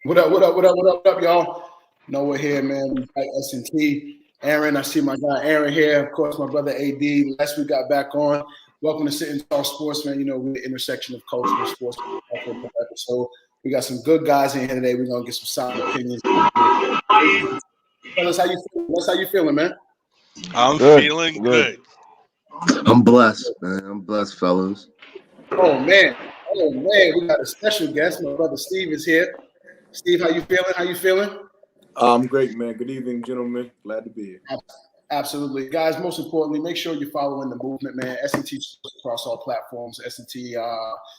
What up, what up, what up, what up, what up, y'all? Know we're here, man. We got S&T. Aaron, I see my guy Aaron here. Of course, my brother AD. Last we got back on. Welcome to Sit and Talk Sports, man. You know, we're the intersection of culture and sports. So we got some good guys in here today. We're going to get some solid opinions. Fellas, how you feeling? How you feeling, man? I'm feeling good. I'm blessed, man. I'm blessed, fellas. Oh, man. We got a special guest. My brother Steve is here. Steve, how you feeling? How you feeling? I'm great, man. Good evening, gentlemen. Glad to be here. Absolutely. Guys, most importantly, make sure you're following the movement, man. S&T across all platforms. S&T,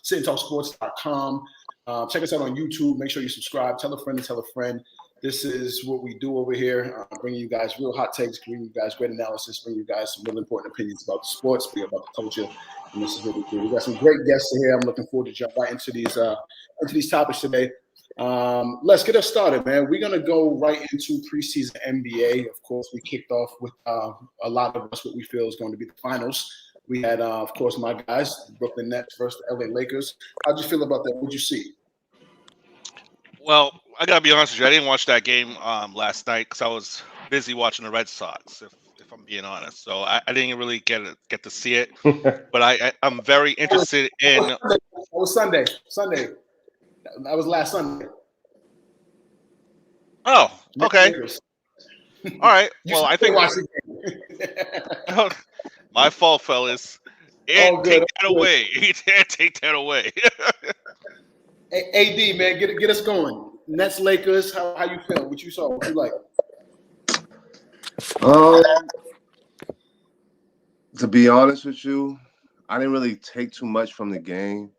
sitandtalksports.com. Check us out on YouTube. Make sure you subscribe. Tell a friend to tell a friend. This is what we do over here, bringing you guys real hot takes, bringing you guys great analysis, bringing you guys some really important opinions about the sports, about the culture, and this is what we do. We got some great guests here. I'm looking forward to jump right into these topics today. Let's get us started, man. We're gonna go right into preseason NBA. Of course, we kicked off with a lot of us what we feel is going to be the finals. We had, of course, my guys, the Brooklyn Nets versus the LA Lakers. How'd you feel about that? What'd you see? Well, I gotta be honest with you. I didn't watch that game last night because I was busy watching the Red Sox. If I'm being honest, so I didn't really get to see it. But I'm very interested in. That was Sunday. That was last Sunday. Oh, okay. All right. Well, I think my fault, fellas. And take that away. Take that away. Hey, AD, man, get us going. Nets, Lakers. How you feeling? What you saw? What you like? To be honest with you, I didn't really take too much from the game.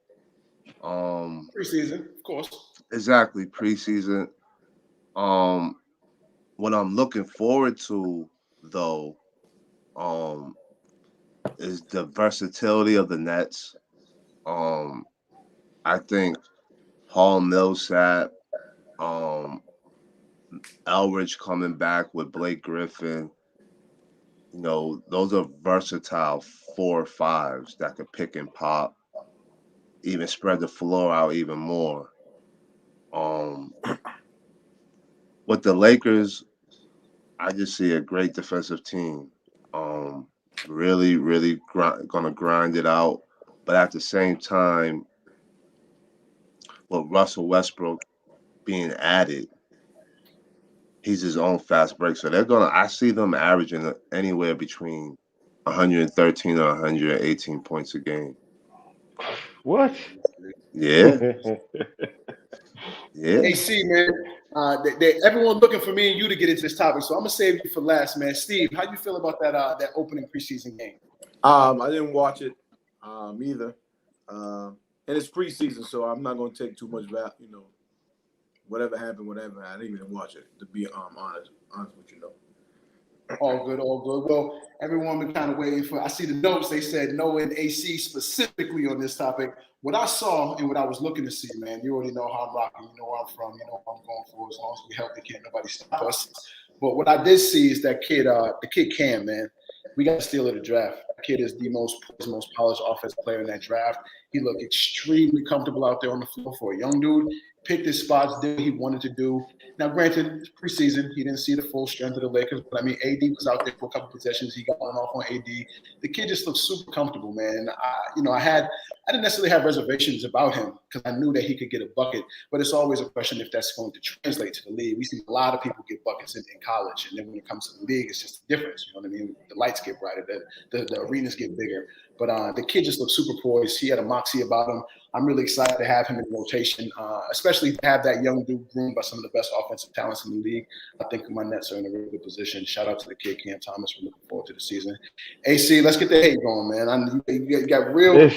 Preseason, of course. Exactly, preseason. What I'm looking forward to, though, is the versatility of the Nets. I think Paul Millsap, Elridge coming back with Blake Griffin. You know, those are versatile 4-5s that could pick and pop, even spread the floor out even more. With the Lakers, I just see a great defensive team. Really, really gonna grind it out, but at the same time, with Russell Westbrook being added, he's his own fast break. So I see them averaging anywhere between 113 or 118 points a game. What? Yeah. Yeah. AC, man. Everyone looking for me and you to get into this topic, so I'm gonna save you for last, man. Steve, how you feel about that opening preseason game? I didn't watch it either, and it's preseason, so I'm not going to take too much about whatever happened. I didn't even watch it, to be honest with you. All good. Well, everyone been kind of waiting for. I see the notes. They said no and AC specifically on this topic. What I saw and what I was looking to see, man, you already know how I'm rocking. You know where I'm from. You know what I'm going for. As long as we healthy, can't nobody stop us. But what I did see is that kid, the kid Cam, man. We got to steal of the draft. That kid is the most polished offensive player in that draft. He looked extremely comfortable out there on the floor for a young dude. Picked his spots, did what he wanted to do. Now, granted, preseason, he didn't see the full strength of the Lakers, but I mean, AD was out there for a couple possessions. He got one off on AD. The kid just looked super comfortable, man. I didn't necessarily have reservations about him because I knew that he could get a bucket, but it's always a question if that's going to translate to the league. We see a lot of people get buckets in college, and then when it comes to the league, it's just a difference. You know what I mean? The lights get brighter, the arenas get bigger. But the kid just looked super poised. He had a moxie about him. I'm really excited to have him in rotation, especially to have that young dude groomed by some of the best offensive talents in the league. I think my Nets are in a really good position. Shout out to the kid, Cam Thomas. We're looking forward to the season. AC, let's get the hate going, man. You got real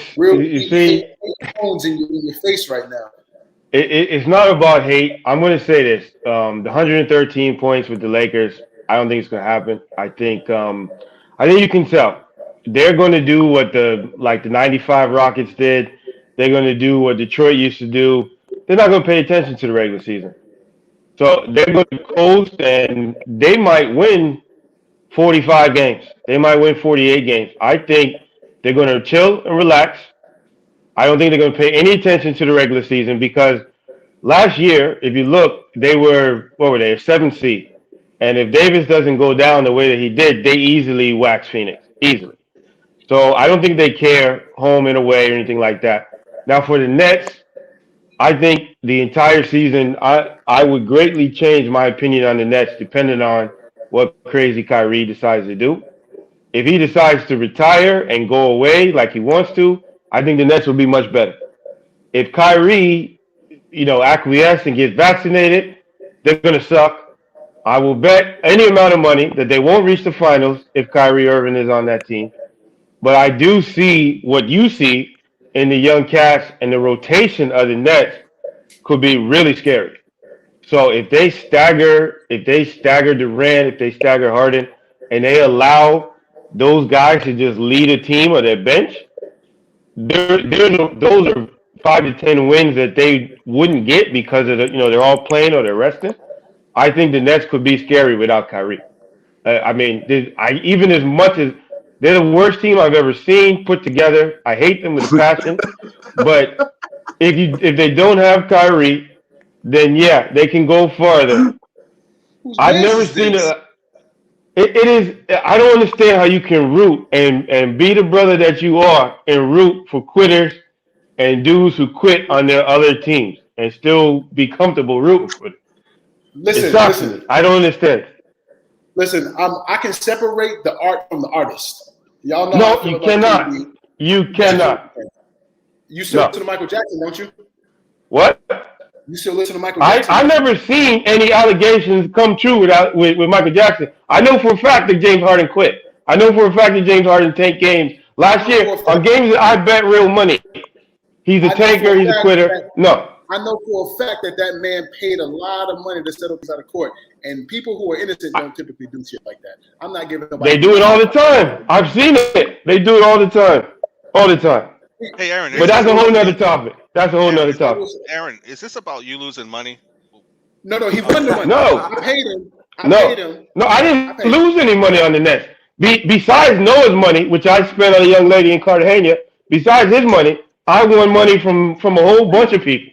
tones in your face right now. It's not about hate. I'm going to say this. The 113 points with the Lakers, I don't think it's going to happen. I think you can tell. They're going to do what the 95 Rockets did. They're going to do what Detroit used to do. They're not going to pay attention to the regular season. So they're going to coast, and they might win 45 games. They might win 48 games. I think they're going to chill and relax. I don't think they're going to pay any attention to the regular season because last year, if you look, they were, what were they, a 7th seed. And if Davis doesn't go down the way that he did, they easily wax Phoenix, easily. So I don't think they care home and away or anything like that. Now for the Nets, I think the entire season, I would greatly change my opinion on the Nets depending on what crazy Kyrie decides to do. If he decides to retire and go away like he wants to, I think the Nets will be much better. If Kyrie, acquiesce and gets vaccinated, they're going to suck. I will bet any amount of money that they won't reach the finals if Kyrie Irving is on that team. But I do see what you see in the young cast and the rotation of the Nets could be really scary. So if they stagger Durant, if they stagger Harden, and they allow those guys to just lead a team or their bench, those are 5 to 10 wins that they wouldn't get because of they're all playing or they're resting. I think the Nets could be scary without Kyrie. Even as much as they're the worst team I've ever seen put together. I hate them with a passion. But if they don't have Kyrie, then yeah, they can go farther. I've never seen it. It is. I don't understand how you can root and be the brother that you are and root for quitters and dudes who quit on their other teams and still be comfortable rooting for them. Listen. I don't understand. Listen, I can separate the art from the artist. Y'all know. No, you cannot. You cannot. You still listen to Michael Jackson, don't you? What? You still listen to Michael Jackson? I've never seen any allegations come true with Michael Jackson. I know for a fact that James Harden quit. I know for a fact that James Harden tanked games last year on games that I bet real money. He's a tanker. He's a quitter. No. I know for a fact that man paid a lot of money to settle this out of court. And people who are innocent don't typically do shit like that. I'm not giving nobody. They do it all the time. I've seen it. They do it all the time. All the time. Hey, Aaron. But that's a whole nother topic. Topic. Aaron, is this about you losing money? No, he won the money. No. I paid him. No, I didn't lose any money on the Nets. Besides Noah's money, which I spent on a young lady in Cartagena, besides his money, I won money from a whole bunch of people.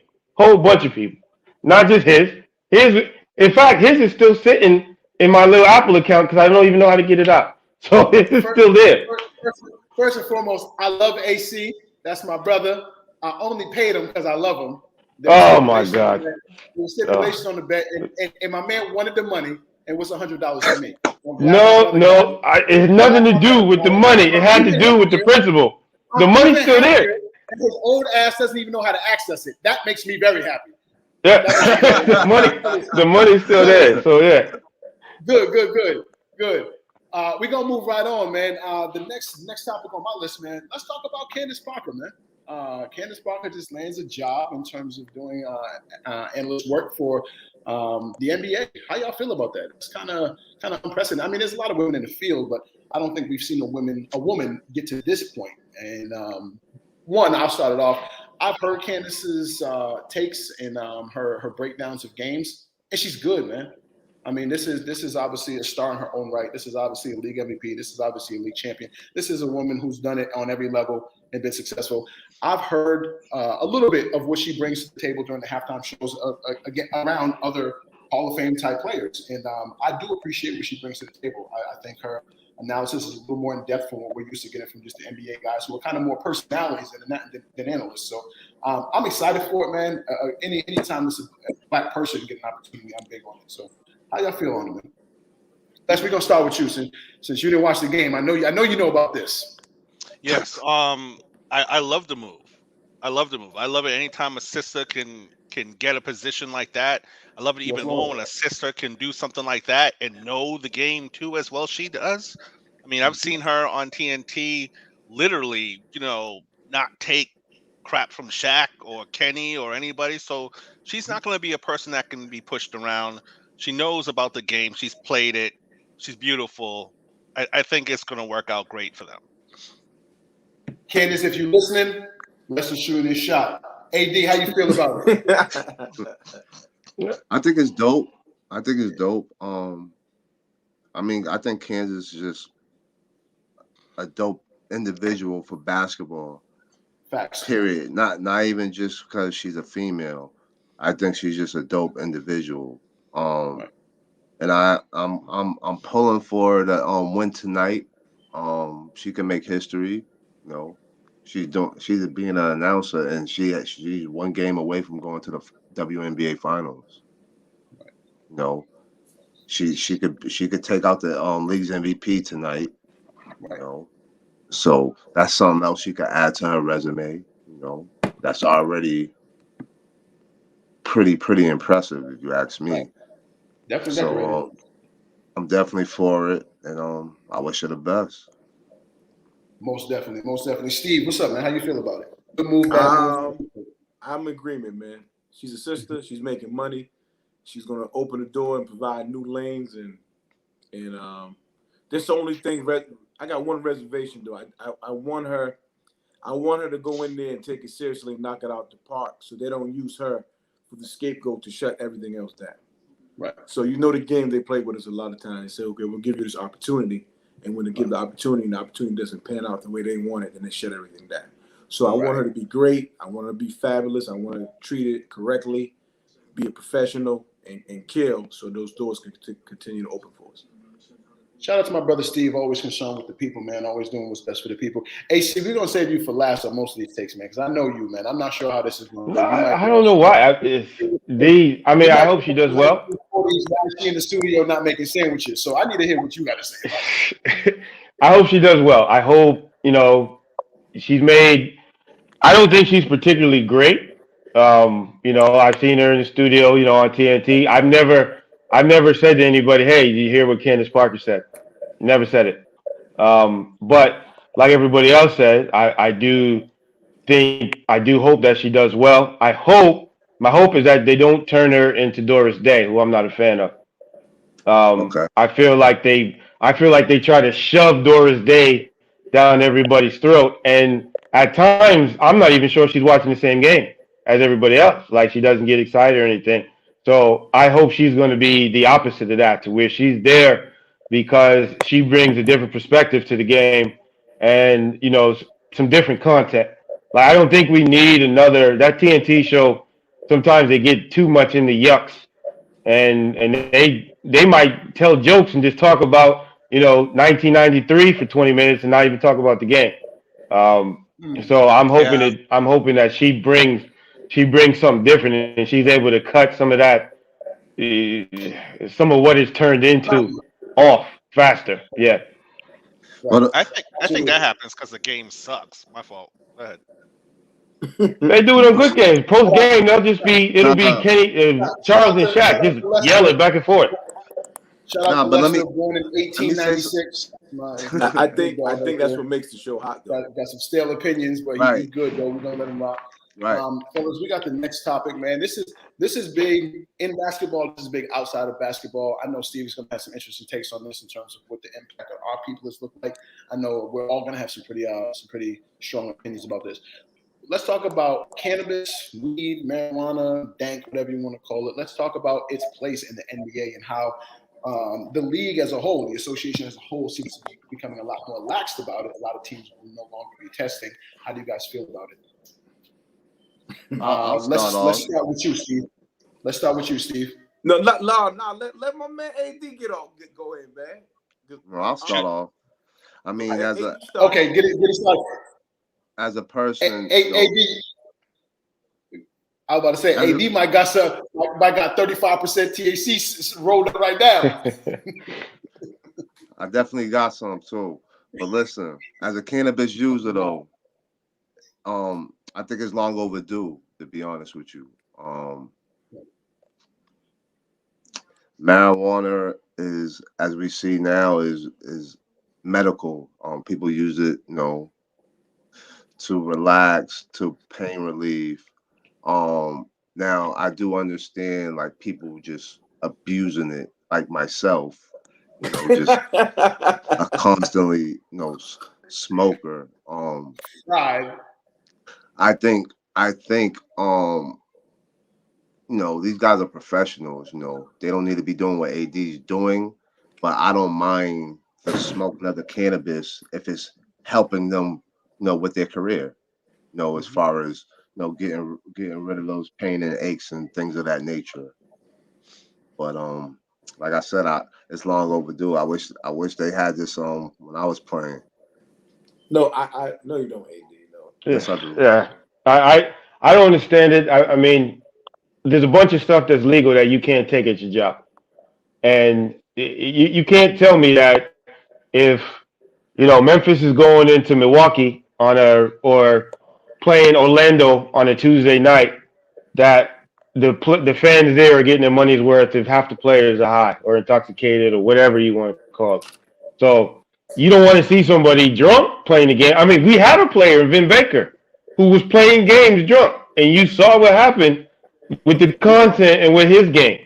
Not just his. In fact, his is still sitting in my little Apple account because I don't even know how to get it out. So it's still there. First and foremost, I love AC. That's my brother. I only paid him because I love him. Oh my God! There was stipulations on the bet, and my man wanted the money, and was $100 for me. No, it had nothing to do with the money. It had to do with the principle. The money's still there. And his old ass doesn't even know how to access it. That makes me very happy. Yeah, the money's still there. So yeah. Good. We're gonna move right on, man. The next topic on my list, man. Let's talk about Candice Parker, man. Candice Parker just lands a job in terms of doing analyst work for the NBA. How y'all feel about that? It's kind of unprecedented. I mean, there's a lot of women in the field, but I don't think we've seen a woman get to this point. And I'll start it off. I've heard Candice's takes and her breakdowns of games, and she's good, man. I mean, this is obviously a star in her own right. This is obviously a league MVP. This is obviously a league champion. This is a woman who's done it on every level and been successful. I've heard a little bit of what she brings to the table during the halftime shows again around other Hall of Fame type players, and I do appreciate what she brings to the table. I think her analysis is a little more in depth from what we're used to getting from just the NBA guys who are kind of more personalities than analysts. So I'm excited for it, man. Anytime this is a black person get an opportunity, I'm big on it. So how y'all feel on it, man? We're gonna start with you since you didn't watch the game. I know you know about this. Yes. I love the move. I love it anytime a sister can get a position like that. I love it even more when a sister can do something like that and know the game too as well she does. I mean, I've seen her on TNT literally, not take crap from Shaq or Kenny or anybody. So she's not going to be a person that can be pushed around. She knows about the game. She's played it. She's beautiful. I think it's going to work out great for them. Candice, if you're listening, let's shoot this shot. AD, how you feel about it? I think it's dope. I mean, I think Kansas is just a dope individual for basketball. Facts. Period. Not even just because she's a female. I think she's just a dope individual. And I'm pulling for her to win tonight. She can make history. She's being an announcer, and she's one game away from going to the WNBA finals. She could take out the league's MVP tonight. So that's something else she could add to her resume. That's already pretty impressive if you ask me. Right. Definitely. So I'm definitely for it, and I wish her the best. Most definitely. Steve, what's up, man? How you feel about it? Good move, I'm in agreement, man. She's a sister. She's making money. She's going to open the door and provide new lanes, and this the only thing. I got one reservation though. I want her to go in there and take it seriously and knock it out the park, so they don't use her for the scapegoat to shut everything else down. Right. So the game they play with us a lot of times. They say, okay, we'll give you this opportunity. And when they give the opportunity doesn't pan out the way they want it, then they shut everything down. So I want her to be great. I want her to be fabulous. I want her to treat it correctly, be a professional, and kill, so those doors can continue to open for us. Shout out to my brother Steve, always concerned with the people, man, always doing what's best for the people. Hey, Steve, we're going to save you for last on most of these takes, man, because I know you, man. I'm not sure how this is going to go. I don't know why. I hope she does well. She's in the studio not making sandwiches, so I need to hear what you got to say about it. I hope she does well. I hope, she's made – I don't think she's particularly great. I've seen her in the studio, on TNT. I've never said to anybody, hey, did you hear what Candice Parker said? Never said it. But like everybody else said, I do hope that she does well. My hope is that they don't turn her into Doris Day, who I'm not a fan of. Okay. I feel like they try to shove Doris Day down everybody's throat. And at times, I'm not even sure she's watching the same game as everybody else. Like, she doesn't get excited or anything. So I hope she's going to be the opposite of that, to where she's there because she brings a different perspective to the game and, some different content. Like, I don't think we need that TNT show. Sometimes they get too much in the yucks and they might tell jokes and just talk about, 1993 for 20 minutes and not even talk about the game. So I'm hoping that she brings something different and she's able to cut some of that, some of what it's turned into off faster. Yeah. I think that happens because the game sucks. My fault. Go ahead. They do it on good games. Post game, it'll be Nah, Kenny, Shout Charles out and to Shaq just Lester. yelling back and forth. Shout out nah, to but Lester, born in let me say some, 1896. I think that's what makes the show hot, though. Got some stale opinions, but right, he's good though. We're gonna let him rock. right. Fellas, we got the next topic, man. This is big in basketball. This is big outside of basketball. I know Steve is gonna have some interesting takes on this in terms of what the impact of our people has looked like. I know we're all gonna have some pretty strong opinions about this. Let's talk about cannabis, weed, marijuana, dank, whatever you want to call it. Let's talk about its place in the NBA and how the league as a whole, the association as a whole, seems to be becoming a lot more laxed about it. A lot of teams will no longer be testing. How do you guys feel about it? I'll Let's start off. start with you, Steve. Let's start with you, Steve. No. Let my man AD go in, man. Well, I'll start off. I mean, Right, as AD a start. Okay, get it started. as a person, AD. I was about to say, AD might got 35% THC rolled up right now. I definitely got some too. But listen, as a cannabis user though, I think it's long overdue, to be honest with you. Marijuana is, as we see now, is medical. People use it, to relax, to pain relief. Now I do understand like people just abusing it, like myself, just a constantly, smoker. Right. I think, these guys are professionals. They don't need to be doing what AD's doing, but I don't mind the smoking of the cannabis if it's helping them, with their career. As far as getting rid of those pain and aches and things of that nature. But like I said, it's long overdue. I wish they had this when I was playing. No, I know you don't, AD. No. Yes, I do. Yeah, I don't understand it. I mean, there's a bunch of stuff that's legal that you can't take at your job, and you can't tell me that if Memphis is going into Milwaukee or playing Orlando on a Tuesday night, that the fans there are getting their money's worth if half the players are high or intoxicated or whatever you want to call it. So you don't want to see somebody drunk playing the game. I mean, we had a player, Vin Baker, who was playing games drunk, and you saw what happened with the content and with his game.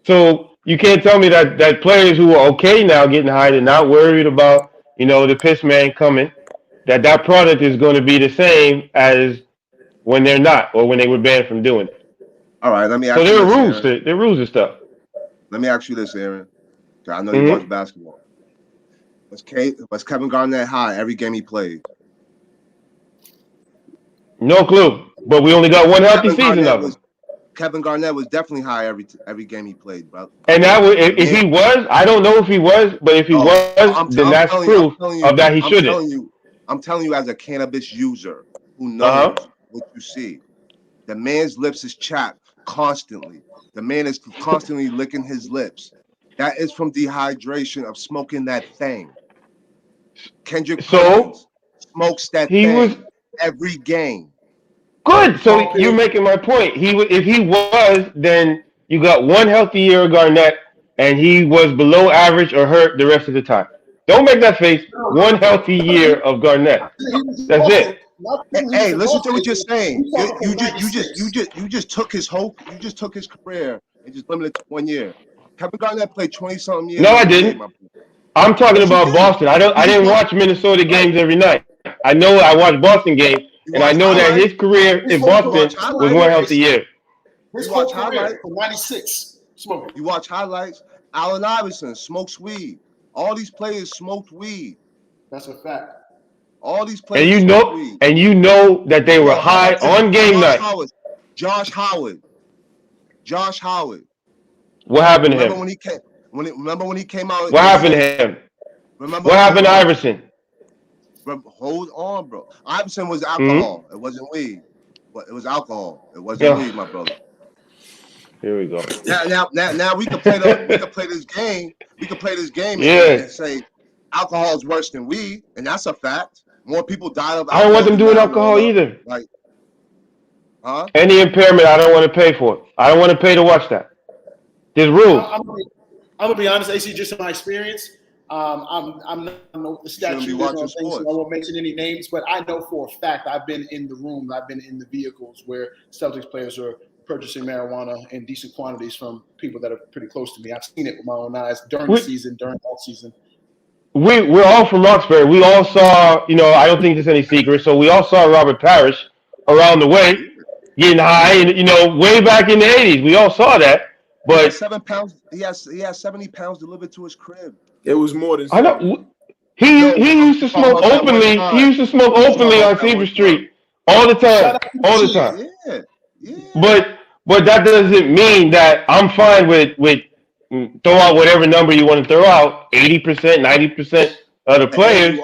So you can't tell me that players who are okay now getting high, they're not worried about the piss man coming, that product is going to be the same as when they're not or when they were banned from doing it. All right, let me ask So you there are this, rules Aaron. there are rules and stuff. Let me ask you this, Aaron. I know you watch basketball. Was Kevin Garnett high every game he played? No clue. But we only got one healthy season of him. Kevin Garnett was definitely high every game he played, bro. And that was, if he was, I don't know if he was, but if he was, then that's proof of that he shouldn't. I'm telling you, as a cannabis user who knows what you see, the man's lips is chapped constantly. The man is constantly licking his lips. That is from dehydration of smoking that thing. Kendrick Perkins smokes that thing every game. Good. So you're making my point. If he was, then you got one healthy year of Garnett, and he was below average or hurt the rest of the time. Don't make that face. One healthy year of Garnett. That's it. Hey, listen to what you're saying. You just took his career and just limited to 1 year. Kevin Garnett played 20-something years. No, I didn't. I'm talking about Boston. I didn't watch Minnesota games every night. I know I watched Boston games, and I know that his career in Boston was one healthy year. His whole career from 96 smoking. You watch highlights. Allen Iverson smokes weed. All these players smoked weed. That's a fact. All these players and you know that they were high on game night. Josh Howard. What happened to him? Remember when he came out? What happened to him? What happened to Iverson? Hold on, bro. Iverson was alcohol. It wasn't weed. But it was alcohol. It wasn't weed, my brother. Here we go. Now we can play this game. We can play this game and say alcohol is worse than weed, and that's a fact. More people died of alcohol. I don't want them doing alcohol either. Like, Huh? Any impairment, I don't want to pay for it. I don't want to pay to watch that. There's rules. I'm gonna be honest, AC. Just in my experience, I'm not know the shouldn't be statute watching on things, so I sports. won't mention any names. But I know for a fact I've been in the room, I've been in the vehicles where Celtics players are purchasing marijuana in decent quantities from people that are pretty close to me. I've seen it with my own eyes during the season, during off season. We're all from Roxbury. We all saw, I don't think there's any secret. So we all saw Robert Parrish around the way getting high, and way back in the '80s, we all saw that. He had But 7 pounds. He has 70 pounds delivered to his crib. It was more than I know he used to smoke openly. He used to smoke openly on Seaver Street all the time, all the time. Yeah. But that doesn't mean that I'm fine with throw out whatever number you want to throw out. 80%, 90% of the players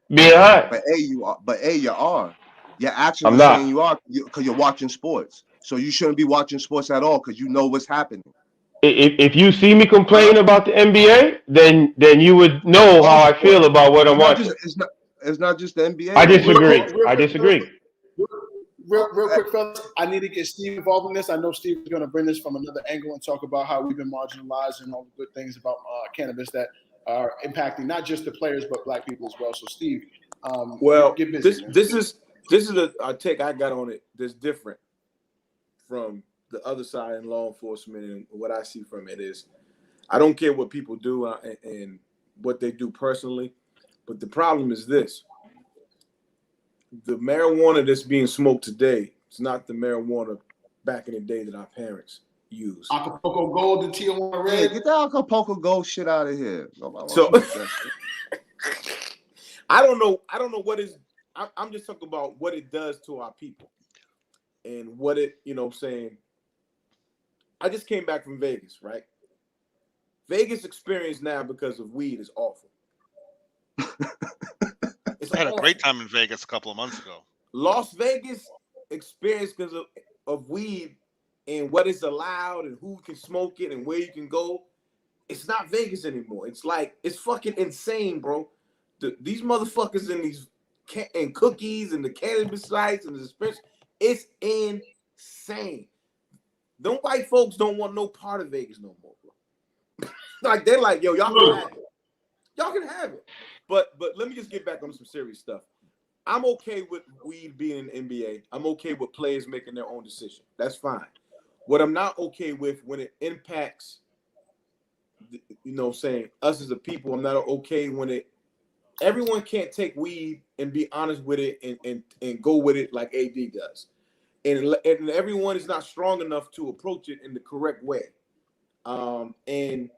being high. But you are. You're actually I'm not. saying you are because you're watching sports. So you shouldn't be watching sports at all because you know what's happening. If you see me complain about the NBA, then you would know how I feel about what I'm watching. It's not just the NBA. I disagree. Real quick, fellas, I need to get Steve involved in this. I know Steve is going to bring this from another angle and talk about how we've been marginalized and all the good things about cannabis that are impacting not just the players but Black people as well. So, Steve, get busy, this is a take I got on it that's different from the other side in law enforcement, and what I see from it is I don't care what people do and what they do personally, but the problem is this. The marijuana that's being smoked today is not the marijuana back in the day that our parents used. Acapulco Gold and Tijuana Red. Yeah, get the Acapulco Gold shit out of here. So I don't know what is. I'm just talking about what it does to our people and what it, saying. I just came back from Vegas, right? Vegas experience now because of weed is awful. I had a great time in Vegas a couple of months ago. Las Vegas experience because of weed and what is allowed and who can smoke it and where you can go. It's not Vegas anymore. It's fucking insane, bro. These motherfuckers in these and cookies and the cannabis sites and the dispensaries, it's insane. Them white folks don't want no part of Vegas no more, bro. Like they're like, yo, y'all can have it. Y'all can have it. But let me just get back on some serious stuff. I'm okay with weed being in the NBA. I'm okay with players making their own decision. That's fine. What I'm not okay with when it impacts, saying us as a people, I'm not okay when everyone can't take weed and be honest with it and go with it like AD does. And everyone is not strong enough to approach it in the correct way. And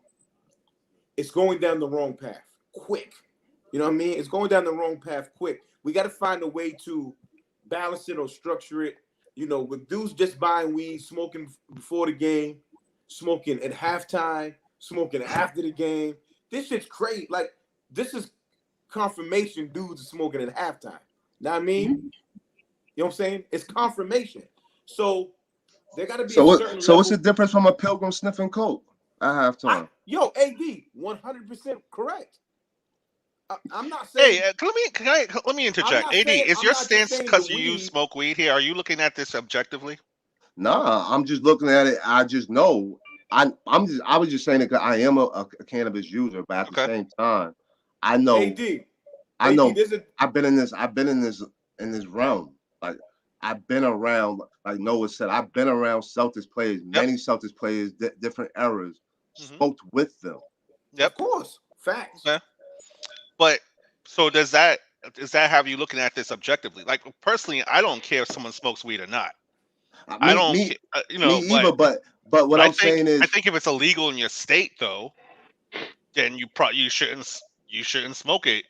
it's going down the wrong path quick. You know what I mean? It's going down the wrong path quick. We got to find a way to balance it or structure it. With dudes just buying weed, smoking before the game, smoking at halftime, smoking after the game. This shit's crazy. Like, this is confirmation dudes are smoking at halftime. Know what I mean? You know what I'm saying? It's confirmation. So there got to be So what's the difference from a pilgrim sniffing coke at halftime? AD, 100% correct. I'm not saying. Hey, let me interject. AD, is your stance because you smoke weed here? Are you looking at this objectively? Nah, I'm just looking at it. I just know. I was just saying it because I am a cannabis user, but at the same time, I know. I know. I've been in this realm. Like I've been around. Like Noah said, I've been around Celtics players, many Celtics players, different eras. Smoked with them. Yep, of course, facts. Okay. But so does that have you looking at this objectively? Like personally, I don't care if someone smokes weed or not. I don't, me either. But what I'm saying is, I think if it's illegal in your state, though, then you shouldn't smoke it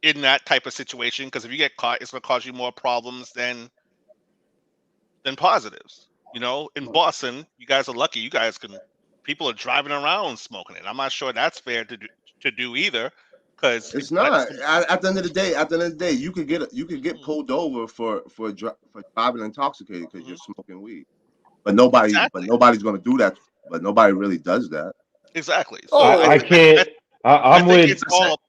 in that type of situation, because if you get caught, it's going to cause you more problems than positives. In Boston, you guys are lucky. People are driving around smoking it. I'm not sure that's fair to do either. Because it's not. At the end of the day, you could get pulled over for driving intoxicated because you're smoking weed. But nobody's going to do that. But nobody really does that. Exactly. So I can't. I'm with.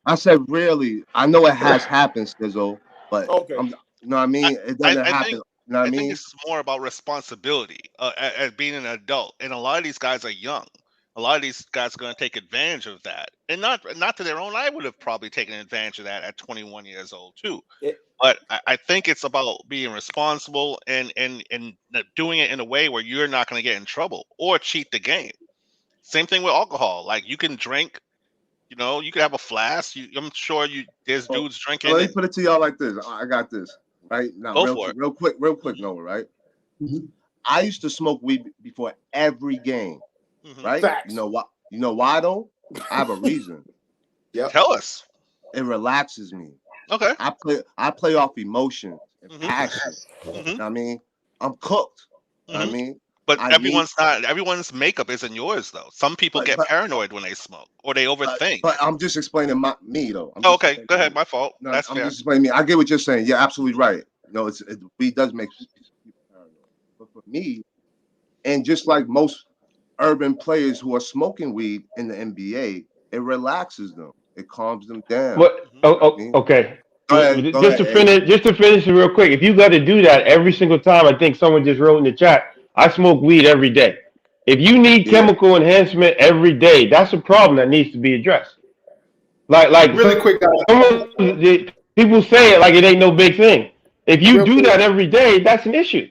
I said really. I know it has happened, Skizzo, but you know what I mean. It doesn't happen You know what I think mean? it's more about responsibility as being an adult, and a lot of these guys are young. A lot of these guys are going to take advantage of that, and not to their own. I would have probably taken advantage of that at 21 years old too. But I think it's about being responsible and doing it in a way where you're not going to get in trouble or cheat the game. Same thing with alcohol. Like you can drink, you can have a flask. I'm sure there's dudes drinking. Let me put it to y'all like this. I got this right now. Go for it. Real quick, Noah. Right. Mm-hmm. I used to smoke weed before every game. Mm-hmm. Right. Facts. You know why though? I have a reason. Yep. Tell us. It relaxes me. Okay. I play off emotion and passion. Mm-hmm. You know what I mean? I'm cooked. Mm-hmm. You know what I mean? But everyone's makeup isn't yours though. Some people get paranoid when they smoke or they overthink. But I'm just explaining me though. Okay, go ahead. My fault. No, That's I'm fair. just explaining me. I get what you're saying. You're absolutely right. Weed does make people paranoid. But for me, and just like most urban players who are smoking weed in the NBA, it relaxes them. It calms them down. What? Okay. Just to finish it real quick. If you got to do that every single time, I think someone just wrote in the chat, I smoke weed every day. If you need chemical enhancement every day, that's a problem that needs to be addressed. Like really quick, guys. People say it like it ain't no big thing. If you do that every day, that's an issue.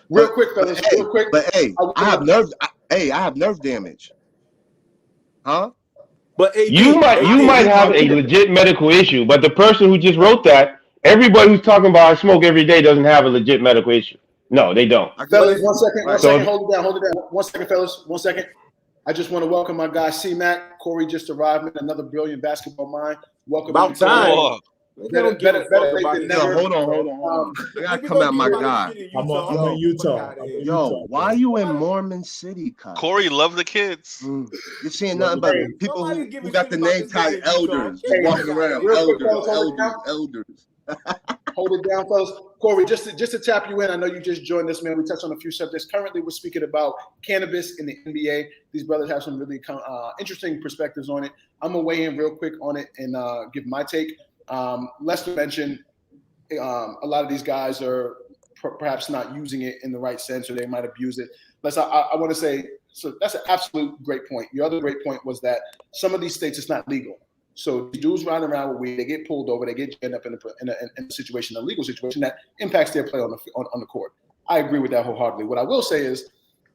Real quick, fellas. Real quick. But I have nerve damage. Huh? But you might have a legit medical issue, but the person who just wrote that, everybody who's talking about I smoke every day doesn't have a legit medical issue. No, they don't. Fellas, one second. Hold it down. 1 second, fellas. 1 second. I just want to welcome my guy C-Mac. Corey just arrived, man. Another brilliant basketball mind. Welcome. About time. Better late than never. Hold on. I gotta come at my guy. I'm in Utah. Yo, why are you in Mormon City, Kyle? Corey, love the kids. You're seeing nothing but people who got the name tag elders walking around. Elders. Hold it down, fellas. Corey, just to tap you in, I know you just joined us, man. We touched on a few subjects. Currently, we're speaking about cannabis in the NBA. These brothers have some really interesting perspectives on it. I'm going to weigh in real quick on it and give my take. Lester mentioned a lot of these guys are perhaps not using it in the right sense, or they might abuse it. I want to say, so that's an absolute great point. Your other great point was that some of these states it's not legal. So dudes riding around with weed, they get pulled over, they get jammed up in a situation, a legal situation that impacts their play on the court. I agree with that wholeheartedly. What I will say is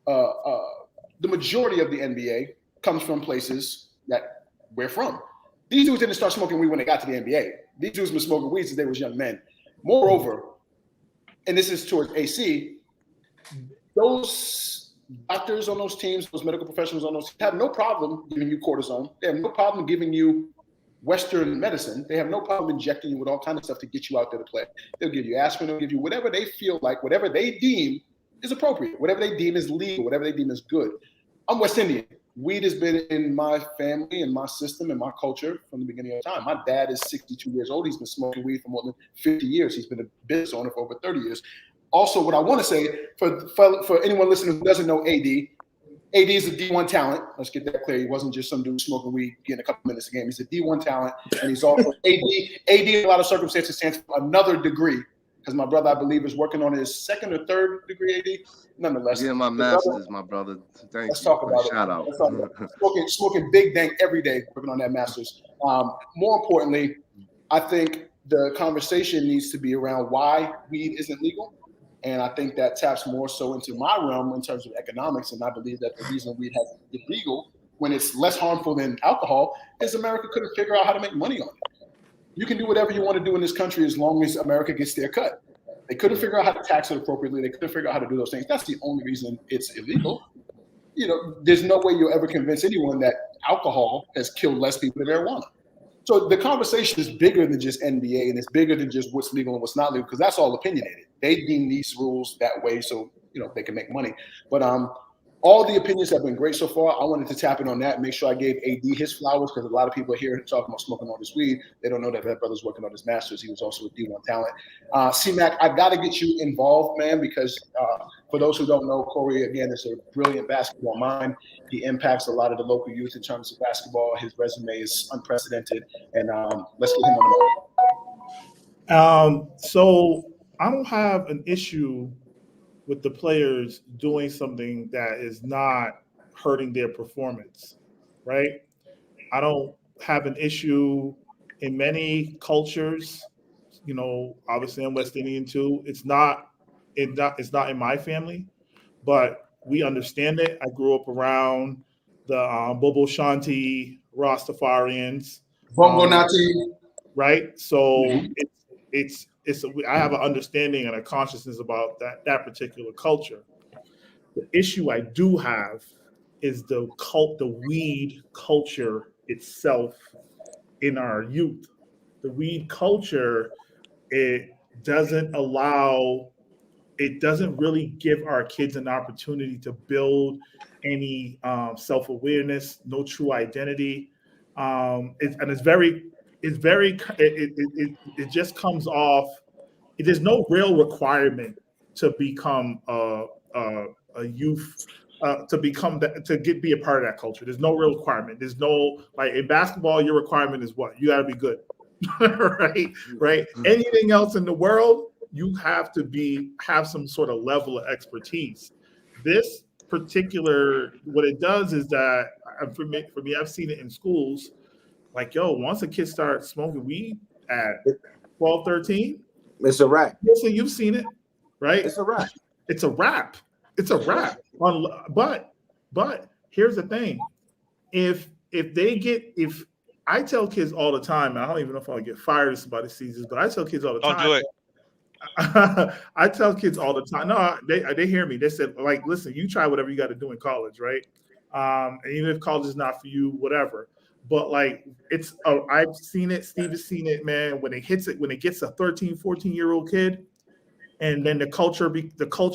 the majority of the NBA comes from places that we're from. These dudes didn't start smoking weed when they got to the NBA. These dudes been smoking weed since they was young men. Moreover, and this is towards AC, those doctors on those teams, those medical professionals on those teams have no problem giving you cortisone. They have no problem giving you Western medicine. They have no problem injecting you with all kinds of stuff to get you out there to play. They'll give you aspirin, they'll give you whatever they feel like, whatever they deem is appropriate, whatever they deem is legal, whatever they deem is good. I'm West Indian. Weed has been in my family and my system and my culture from the beginning of time. My dad is 62 years old. He's been smoking weed for more than 50 years. He's been a business owner for over 30 years. Also, what I want to say for anyone listening who doesn't know AD is a D1 talent. Let's get that clear. He wasn't just some dude smoking weed, getting a couple minutes a game. He's a D1 talent, and he's also AD in a lot of circumstances stands for another degree, because my brother, I believe, is working on his second or third degree AD. Nonetheless, yeah, my master's, my brother. Thank let's you. talk about Shout out. Smoking big dank every day, working on that master's. More importantly, I think the conversation needs to be around why weed isn't legal. And I think that taps more so into my realm in terms of economics. And I believe that the reason weed has been legal when it's less harmful than alcohol is America couldn't figure out how to make money on it. You can do whatever you want to do in this country as long as America gets their cut. They couldn't figure out how to tax it appropriately. They couldn't figure out how to do those things. That's the only reason it's illegal. There's no way you'll ever convince anyone that alcohol has killed less people than marijuana. So the conversation is bigger than just NBA, and it's bigger than just what's legal and what's not legal, because that's all opinionated. They deem these rules that way so they can make money. But all the opinions have been great so far. I wanted to tap in on that, make sure I gave AD his flowers, because a lot of people are here talking about smoking all this weed. They don't know that brother's working on his master's. He was also a D1 talent. C-Mac, I got to get you involved, man, because for those who don't know, Corey, again, is a brilliant basketball mind. He impacts a lot of the local youth in terms of basketball. His resume is unprecedented, and let's get him on the mic. So I don't have an issue with the players doing something that is not hurting their performance, right? I don't have an issue in many cultures. Obviously I'm West Indian too. It's not in my family, but we understand it. I grew up around the Bobo Shanti Rastafarians, Bongo um, Nati. right? So Mhm. I have an understanding and a consciousness about that particular culture. The issue I do have is the weed culture itself in our youth. The weed culture, it doesn't allow it doesn't really give our kids an opportunity to build any self-awareness, no true identity. And it just comes off. There's no real requirement to become a youth, be a part of that culture. There's no real requirement. There's no, like, in basketball, your requirement is what? You got to be good. Right. Anything else in the world, you have to have some sort of level of expertise. This particular, what it does is that, for me, I've seen it in schools. Like, once a kid starts smoking weed at 12, 13, It's a wrap. listen, you've seen it, right? It's a wrap. It's a wrap. It's a wrap. But here's the thing: if I tell kids all the time, and I don't even know if I'll get fired if somebody sees this, but I tell kids all the time. Don't do it. I tell kids all the time. No, they hear me. They said, like, listen, you try whatever you got to do in college, right? And even if college is not for you, whatever. But like, I've seen it. Steve has seen it, man. When it gets a 13, 14-year-old kid, and then the culture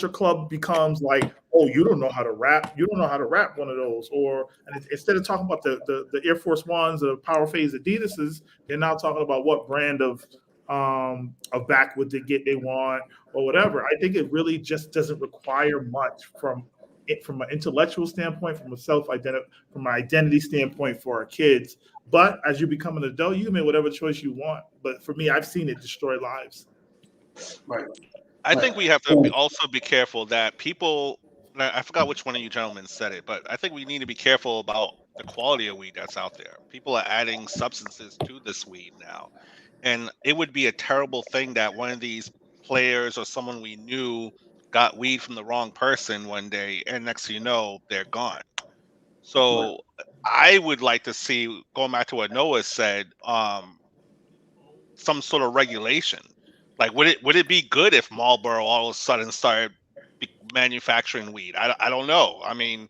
club becomes like, oh, you don't know how to rap. You don't know how to rap one of those. And instead of talking about the Air Force Ones, the Power Phase Adidas's, they're now talking about what brand of backwood they want or whatever. I think it really just doesn't require much from an intellectual standpoint, from an identity standpoint for our kids. But as you become an adult, you can make whatever choice you want. But for me, I've seen it destroy lives. Right. I think we have to also be careful that people. I forgot which one of you gentlemen said it, but I think we need to be careful about the quality of weed that's out there. People are adding substances to this weed now, and it would be a terrible thing that one of these players or someone we knew got weed from the wrong person one day, and next thing you know, they're gone. So I would like to see, going back to what Noah said, some sort of regulation. Like, would it be good if Marlboro all of a sudden started manufacturing weed? I don't know. I mean,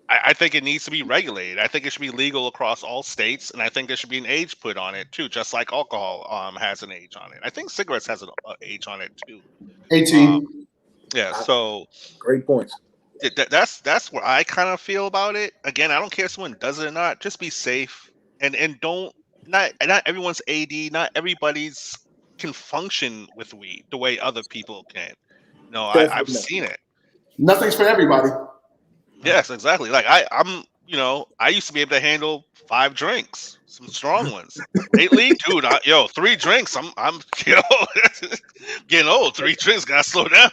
I think it needs to be regulated. I think it should be legal across all states, and I think there should be an age put on it too, just like alcohol has an age on it. I think cigarettes has an age on it too. 18. Yeah. So Great points. that's what I kind of feel about it. Again, I don't care if someone does it or not. Just be safe and don't. Not everyone's AD. Not everybody's can function with weed the way other people can. No, I've seen it. Nothing's for everybody. Yes, exactly. Like I'm, I used to be able to handle 5 drinks, some strong ones. Lately, dude, 3 drinks. I'm getting old. 3 drinks, gotta slow down.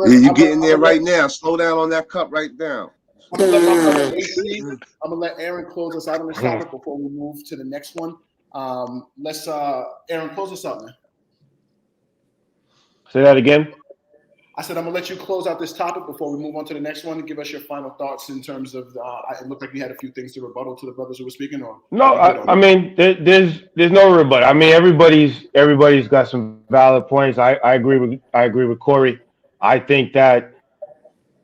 You're getting there right now. Slow down on that cup right now. I'm gonna let Aaron close us out on this topic before we move to the next one. Let's Aaron, close us out, man. Say that again. I said I'm gonna let you close out this topic before we move on to the next one and give us your final thoughts in terms of. It looked like we had a few things to rebuttal to the brothers who were speaking. Or no, I mean there's no rebuttal. I mean everybody's got some valid points. I agree with Corey. I think that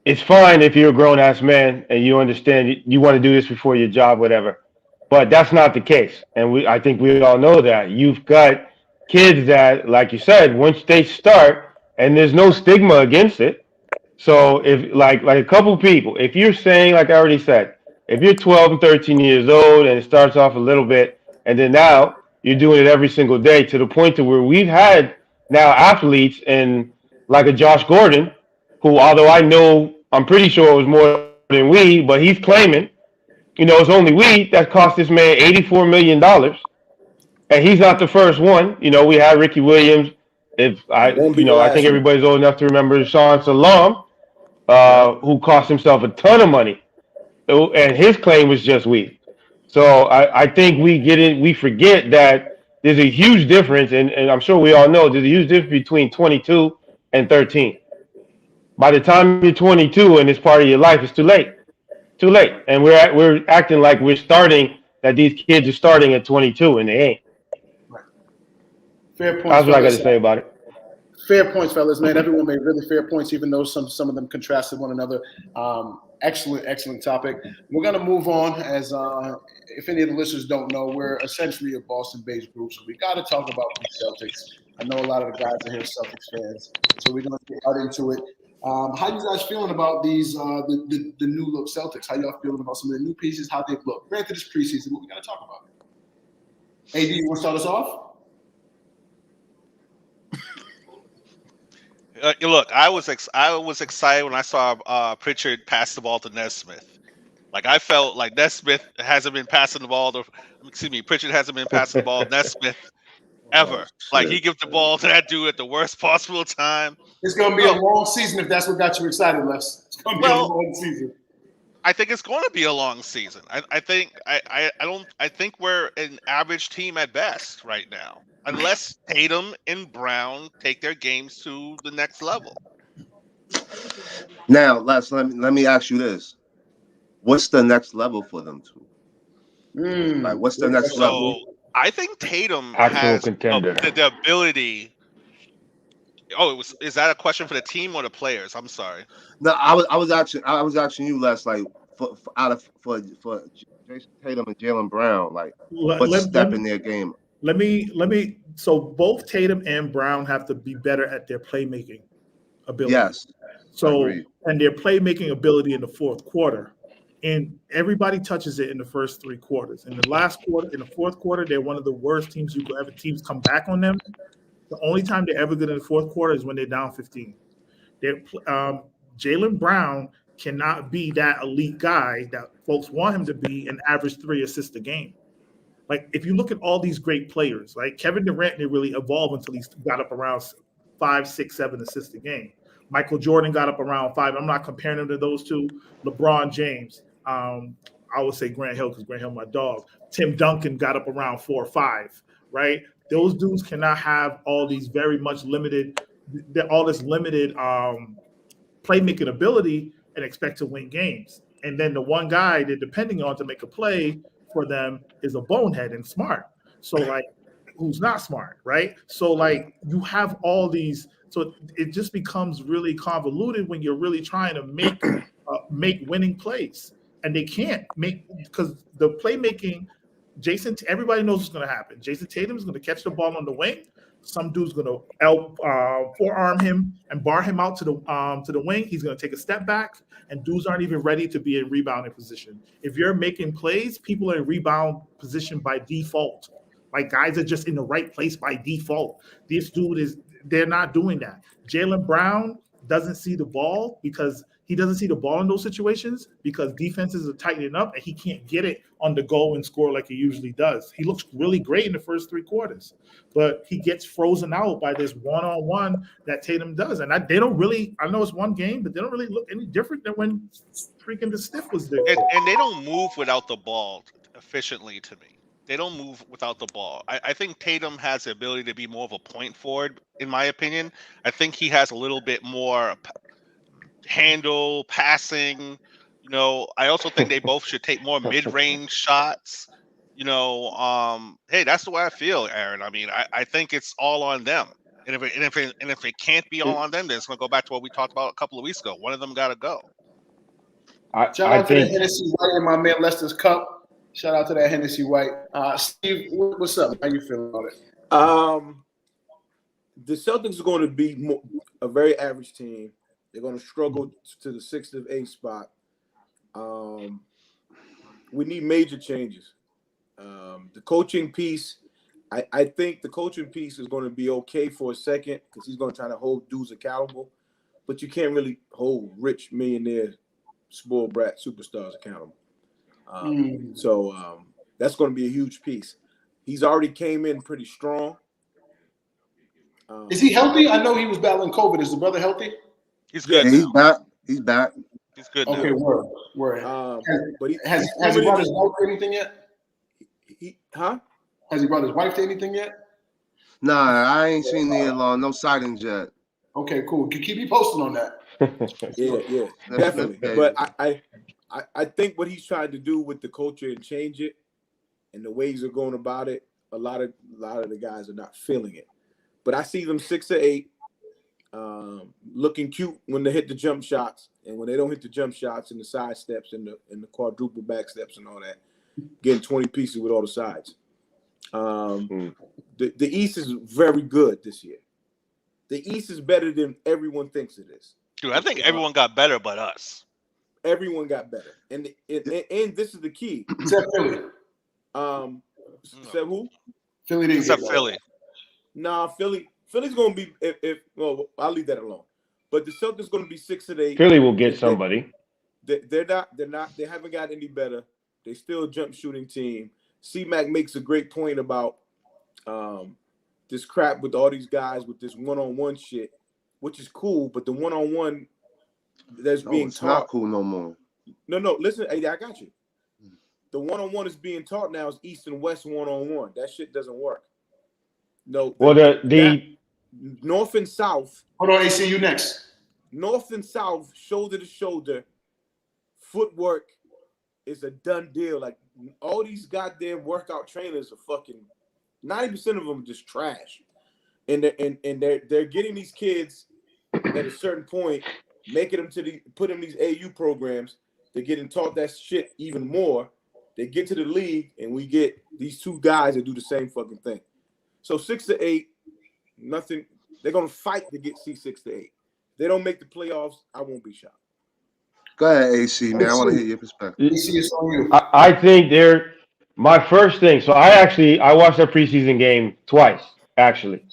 it's fine if you're a grown ass man and you understand you want to do this before your job, whatever. But that's not the case, and I think we all know that. You've got kids that, like you said, once they start. And there's no stigma against it. So if like a couple of people, if you're saying, like I already said, if you're 12 and 13 years old and it starts off a little bit, and then now you're doing it every single day to the point to where we've had now athletes and like a Josh Gordon, who, although I'm pretty sure it was more than weed, but he's claiming, it's only weed that cost this man $84 million. And he's not the first one. We had Ricky Williams Won't be the I last think one. everybody's old enough to remember Sean Salam, who cost himself a ton of money, and his claim was just weed. So I think we forget that there's a huge difference, and I'm sure we all know there's a huge difference between 22 and 13. By the time you're 22 and it's part of your life, it's too late. Too late, and we're acting like we're starting that these kids are starting at 22, and they ain't. Fair points, That's what I got to fellas. say about it. Fair points, fellas, man. Everyone made really fair points, even though some of them contrasted one another. Excellent topic. We're gonna move on. As if any of the listeners don't know, we're essentially a Boston-based group, so we got to talk about the Celtics. I know a lot of the guys are here Celtics fans, so we're gonna get right into it. How you guys feeling about these the new look Celtics? How y'all feeling about some of the new pieces? How they look? Granted, it's preseason, but we gotta talk about it. AD, you want to start us off? Look, I was excited when I saw Pritchard pass the ball to Nesmith. Like I felt like Nesmith hasn't been passing the ball to. Excuse me, Pritchard hasn't been passing the ball to Nesmith ever. Like he gives the ball to that dude at the worst possible time. It's gonna be a long season if that's what got you excited, Les. It's gonna be a long season. I think it's going to be a long season. I think we're an average team at best right now, unless Tatum and Brown take their games to the next level. Now, Les, let me ask you this: what's the next level for them two? Like, what's the next level? So I think Tatum Actual has contender. the ability. Oh, is that a question for the team or the players? I'm sorry. No, I was asking you, Les, like for Jason Tatum and Jaylen Brown, like what's step in their game? Let me. So both Tatum and Brown have to be better at their playmaking ability. Yes. So and their playmaking ability in the fourth quarter, and everybody touches it in the first three quarters. In the last quarter, in the fourth quarter, they're one of the worst teams you could ever. Teams come back on them. The only time they're ever good in the fourth quarter is when they're down 15. Jaylen Brown cannot be that elite guy that folks want him to be, and average 3 assists a game. Like if you look at all these great players, like Kevin Durant didn't really evolve until he got up around 5, 6, 7 assists a game. Michael Jordan got up around 5. I'm not comparing him to those two. LeBron James, I would say Grant Hill because Grant Hill my dog. Tim Duncan got up around 4 or 5, right? Those dudes cannot have all these very much limited, all this limited playmaking ability and expect to win games. And then the one guy they're depending on to make a play for them is a bonehead and smart. So like, who's not smart, right? So like you have all these, so it just becomes really convoluted when you're really trying to make winning plays, and they can't make because the playmaking. Everybody knows what's going to happen. Jason Tatum's going to catch the ball on the wing. Some dude's going to forearm him and bar him out to the wing. He's going to take a step back, and dudes aren't even ready to be in rebounding position. If you're making plays, people are in rebound position by default. Like guys are just in the right place by default. They're not doing that. Jaylen Brown doesn't see the ball because he doesn't see the ball in those situations because defenses are tightening up and he can't get it on the go and score like he usually does. He looks really great in the first 3 quarters, but he gets frozen out by this one-on-one that Tatum does. And they don't really, I know it's one game, but they don't really look any different than when freaking the stiff was there. And they don't move without the ball efficiently to me. They don't move without the ball. I think Tatum has the ability to be more of a point forward, in my opinion. I think he has a little bit more handle, passing. I also think they both should take more mid-range shots. Hey, that's the way I feel, Aaron. I mean, I think it's all on them. And if it can't be all on them, then it's going to go back to what we talked about a couple of weeks ago. One of them got to go. Shout out to the Hennessy White and my man Lester's Cup. Shout out to that Hennessy White. Steve, what's up? How you feeling about it? The Celtics are going to be a very average team. They're going to struggle to the 6th or 8th spot. We need major changes. The coaching piece, I think the coaching piece is going to be okay for a second because he's going to try to hold dudes accountable. But you can't really hold rich millionaire, spoiled brat superstars accountable. So that's going to be a huge piece. He's already came in pretty strong. Is he healthy? I know he was battling COVID. Is the brother healthy? He's good. Yeah, now. he's back. He's back. He's good. Okay, Now. word. But Has he brought his wife to anything yet? Has he brought his wife to anything yet? Nah, I ain't seen no sightings yet. Okay, cool. Keep me posted on that. Yeah, definitely. But I think what he's trying to do with the culture and change it, and the ways they're going about it, a lot of the guys are not feeling it. But I see them 6 or 8, looking cute when they hit the jump shots, and when they don't hit the jump shots and the side steps and the quadruple back steps and all that, getting 20 pieces with all the sides. The East is very good this year. The East is better than everyone thinks it is. Dude, I think everyone got better but us. Everyone got better, and this is the key. Except Philly. Said who? Philly didn't Except get Philly. Nah, Philly's going to be well, I'll leave that alone. But the Celtics going to be 6 or 8. Philly will get somebody. They haven't got any better. They still a jump shooting team. C-Mac makes a great point about this crap with all these guys with this one-on-one shit, which is cool, but the one-on-one that's being it's taught. not cool no more. No, listen, hey, I got you. The one-on-one is being taught now is East and West one-on-one. That shit doesn't work. No. Well, the North and South. Hold on, AC, you next. North and South, shoulder to shoulder, footwork is a done deal. Like all these goddamn workout trainers are fucking 90% of them are just trash, and they're getting these kids at a certain point, making them put in these AU programs. They're getting taught that shit even more. They get to the league, and we get these 2 guys that do the same fucking thing. So 6 to 8, nothing. They're gonna fight to get C6 to 8. They don't make the playoffs. I won't be shocked. Go ahead, AC, man. I want to hear your perspective. AC, it's on you. I think they're my first thing. So I watched that preseason game twice, actually,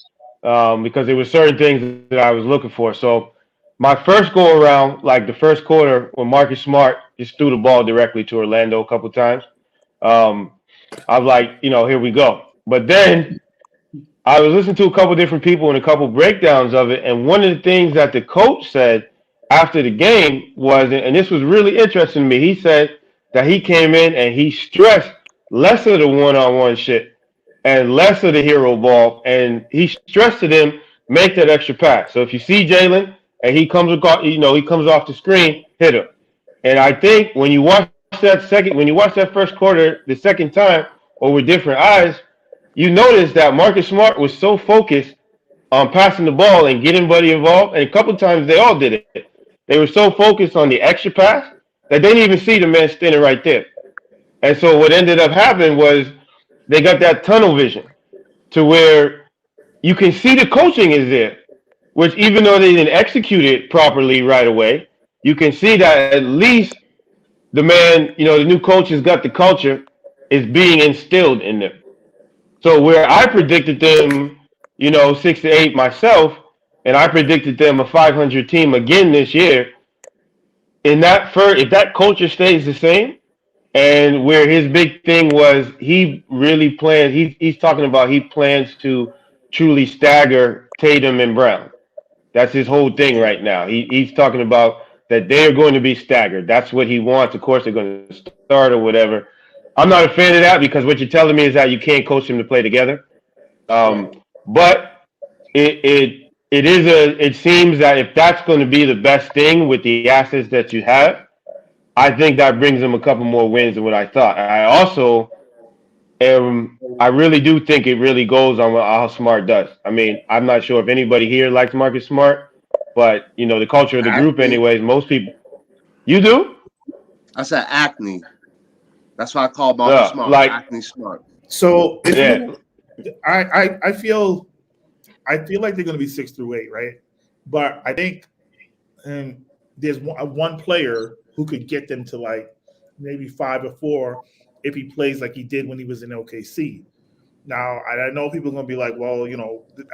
because there were certain things that I was looking for. So my first go around, like the first quarter, when Marcus Smart just threw the ball directly to Orlando a couple times, I was like, here we go. But then I was listening to a couple different people and a couple breakdowns of it, and one of the things that the coach said after the game was, and this was really interesting to me, he said that he came in and he stressed less of the one-on-one shit and less of the hero ball, and he stressed to them, make that extra pass. So if you see Jalen and he comes off the screen, hit him. And I think when you watch that first quarter the second time, or with different eyes, you notice that Marcus Smart was so focused on passing the ball and getting Buddy involved, and a couple times they all did it. They were so focused on the extra pass that they didn't even see the man standing right there. And so what ended up happening was they got that tunnel vision to where you can see the coaching is there, which even though they didn't execute it properly right away, you can see that at least the man, the new coach has got the culture is being instilled in them. So where I predicted them, 6 to 8 myself, and I predicted them a 500 team again this year. If that culture stays the same, and where his big thing was, he really plans. He's talking about he plans to truly stagger Tatum and Brown. That's his whole thing right now. He's talking about that they're going to be staggered. That's what he wants. Of course, they're going to start or whatever. I'm not a fan of that because what you're telling me is that you can't coach them to play together. But it seems that if that's going to be the best thing with the assets that you have, I think that brings them a couple more wins than what I thought. I really do think it really goes on how Smart does. I mean, I'm not sure if anybody here likes Marcus Smart, but the culture of the group, anyways, most people. You do? I said acne. That's why I call Marcus Smart acne Smart. So I feel like they're going to be 6 through 8, right? But I think there's one player who could get them to like maybe 5 or 4 if he plays like he did when he was in OKC. Now, I know people are going to be like, well,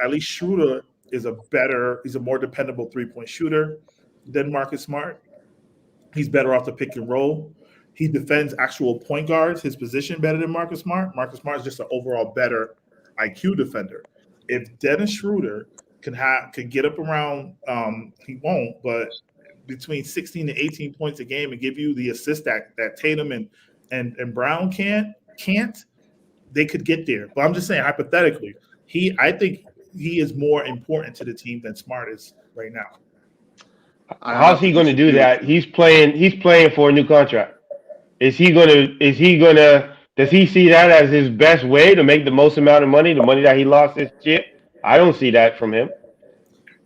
at least Schroeder he's a more dependable 3-point shooter than Marcus Smart. He's better off the pick and roll. He defends actual point guards, his position, better than Marcus Smart. Marcus Smart is just an overall better IQ defender. If Dennis Schroeder could get up around. He won't, but between 16 to 18 points a game and give you the assist that Tatum and Brown can't, they could get there. But I'm just saying hypothetically, I think he is more important to the team than Smart is right now. How's he going to do that? He's playing for a new contract. Does he see that as his best way to make the most amount of money, the money that he lost this year? I don't see that from him.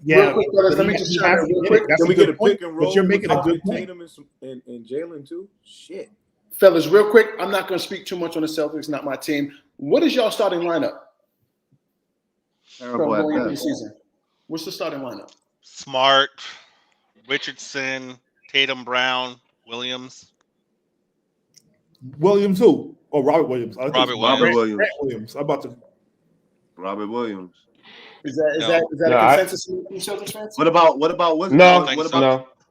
Yeah, real quick, brothers, let me just chime in real quick. Can we get a pick and roll? But you're making a good point. Tatum and Jalen too. Shit. Fellas, real quick, I'm not going to speak too much on the Celtics, not my team. What is y'all starting lineup from going into the season? What's the starting lineup? Smart, Richardson, Tatum, Brown, Williams. Williams who? Oh, Robert Williams. Robert Williams. Williams. I'm about to. Robert Williams. Is that a consensus from Celtics fans? What about what? No.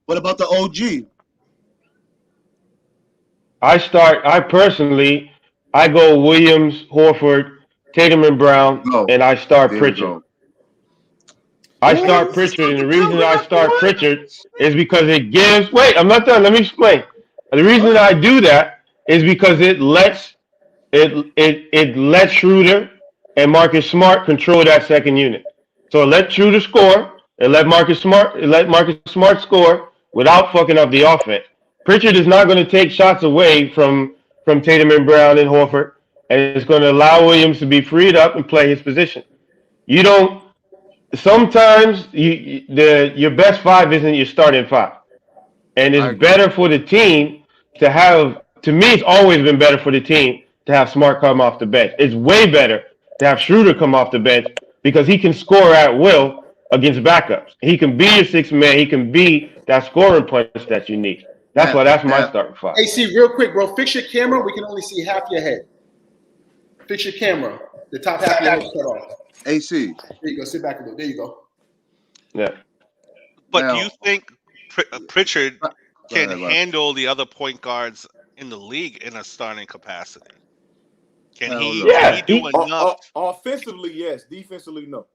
What about the OG? I personally go Williams, Horford, Tatum, and Brown, and I start Pritchard. I start Pritchard, and the reason I start Pritchard is because it gives. Wait, I'm not done. Let me explain. The reason I do that is because it lets Schroeder and Marcus Smart control that second unit. So let Schroeder score and let Marcus Smart score without fucking up the offense. Pritchard is not going to take shots away from Tatum and Brown and Horford, and it's going to allow Williams to be freed up and play his position. You don't. Sometimes your best five isn't your starting five, and it's better for the team to have. To me, it's always been better for the team to have Smart come off the bench. It's way better to have Schroeder come off the bench because he can score at will against backups. He can be your sixth man. He can be that scoring punch that you need. That's why that's my starting five. AC, real quick, bro. Fix your camera. We can only see half your head. Fix your camera. The top half of your head is cut off. AC. There you go. Sit back a little. There you go. Yeah. But Now, do you think Pritchard can handle the other point guards in the league in a starting capacity? Can he do enough? Offensively, yes. Defensively, no.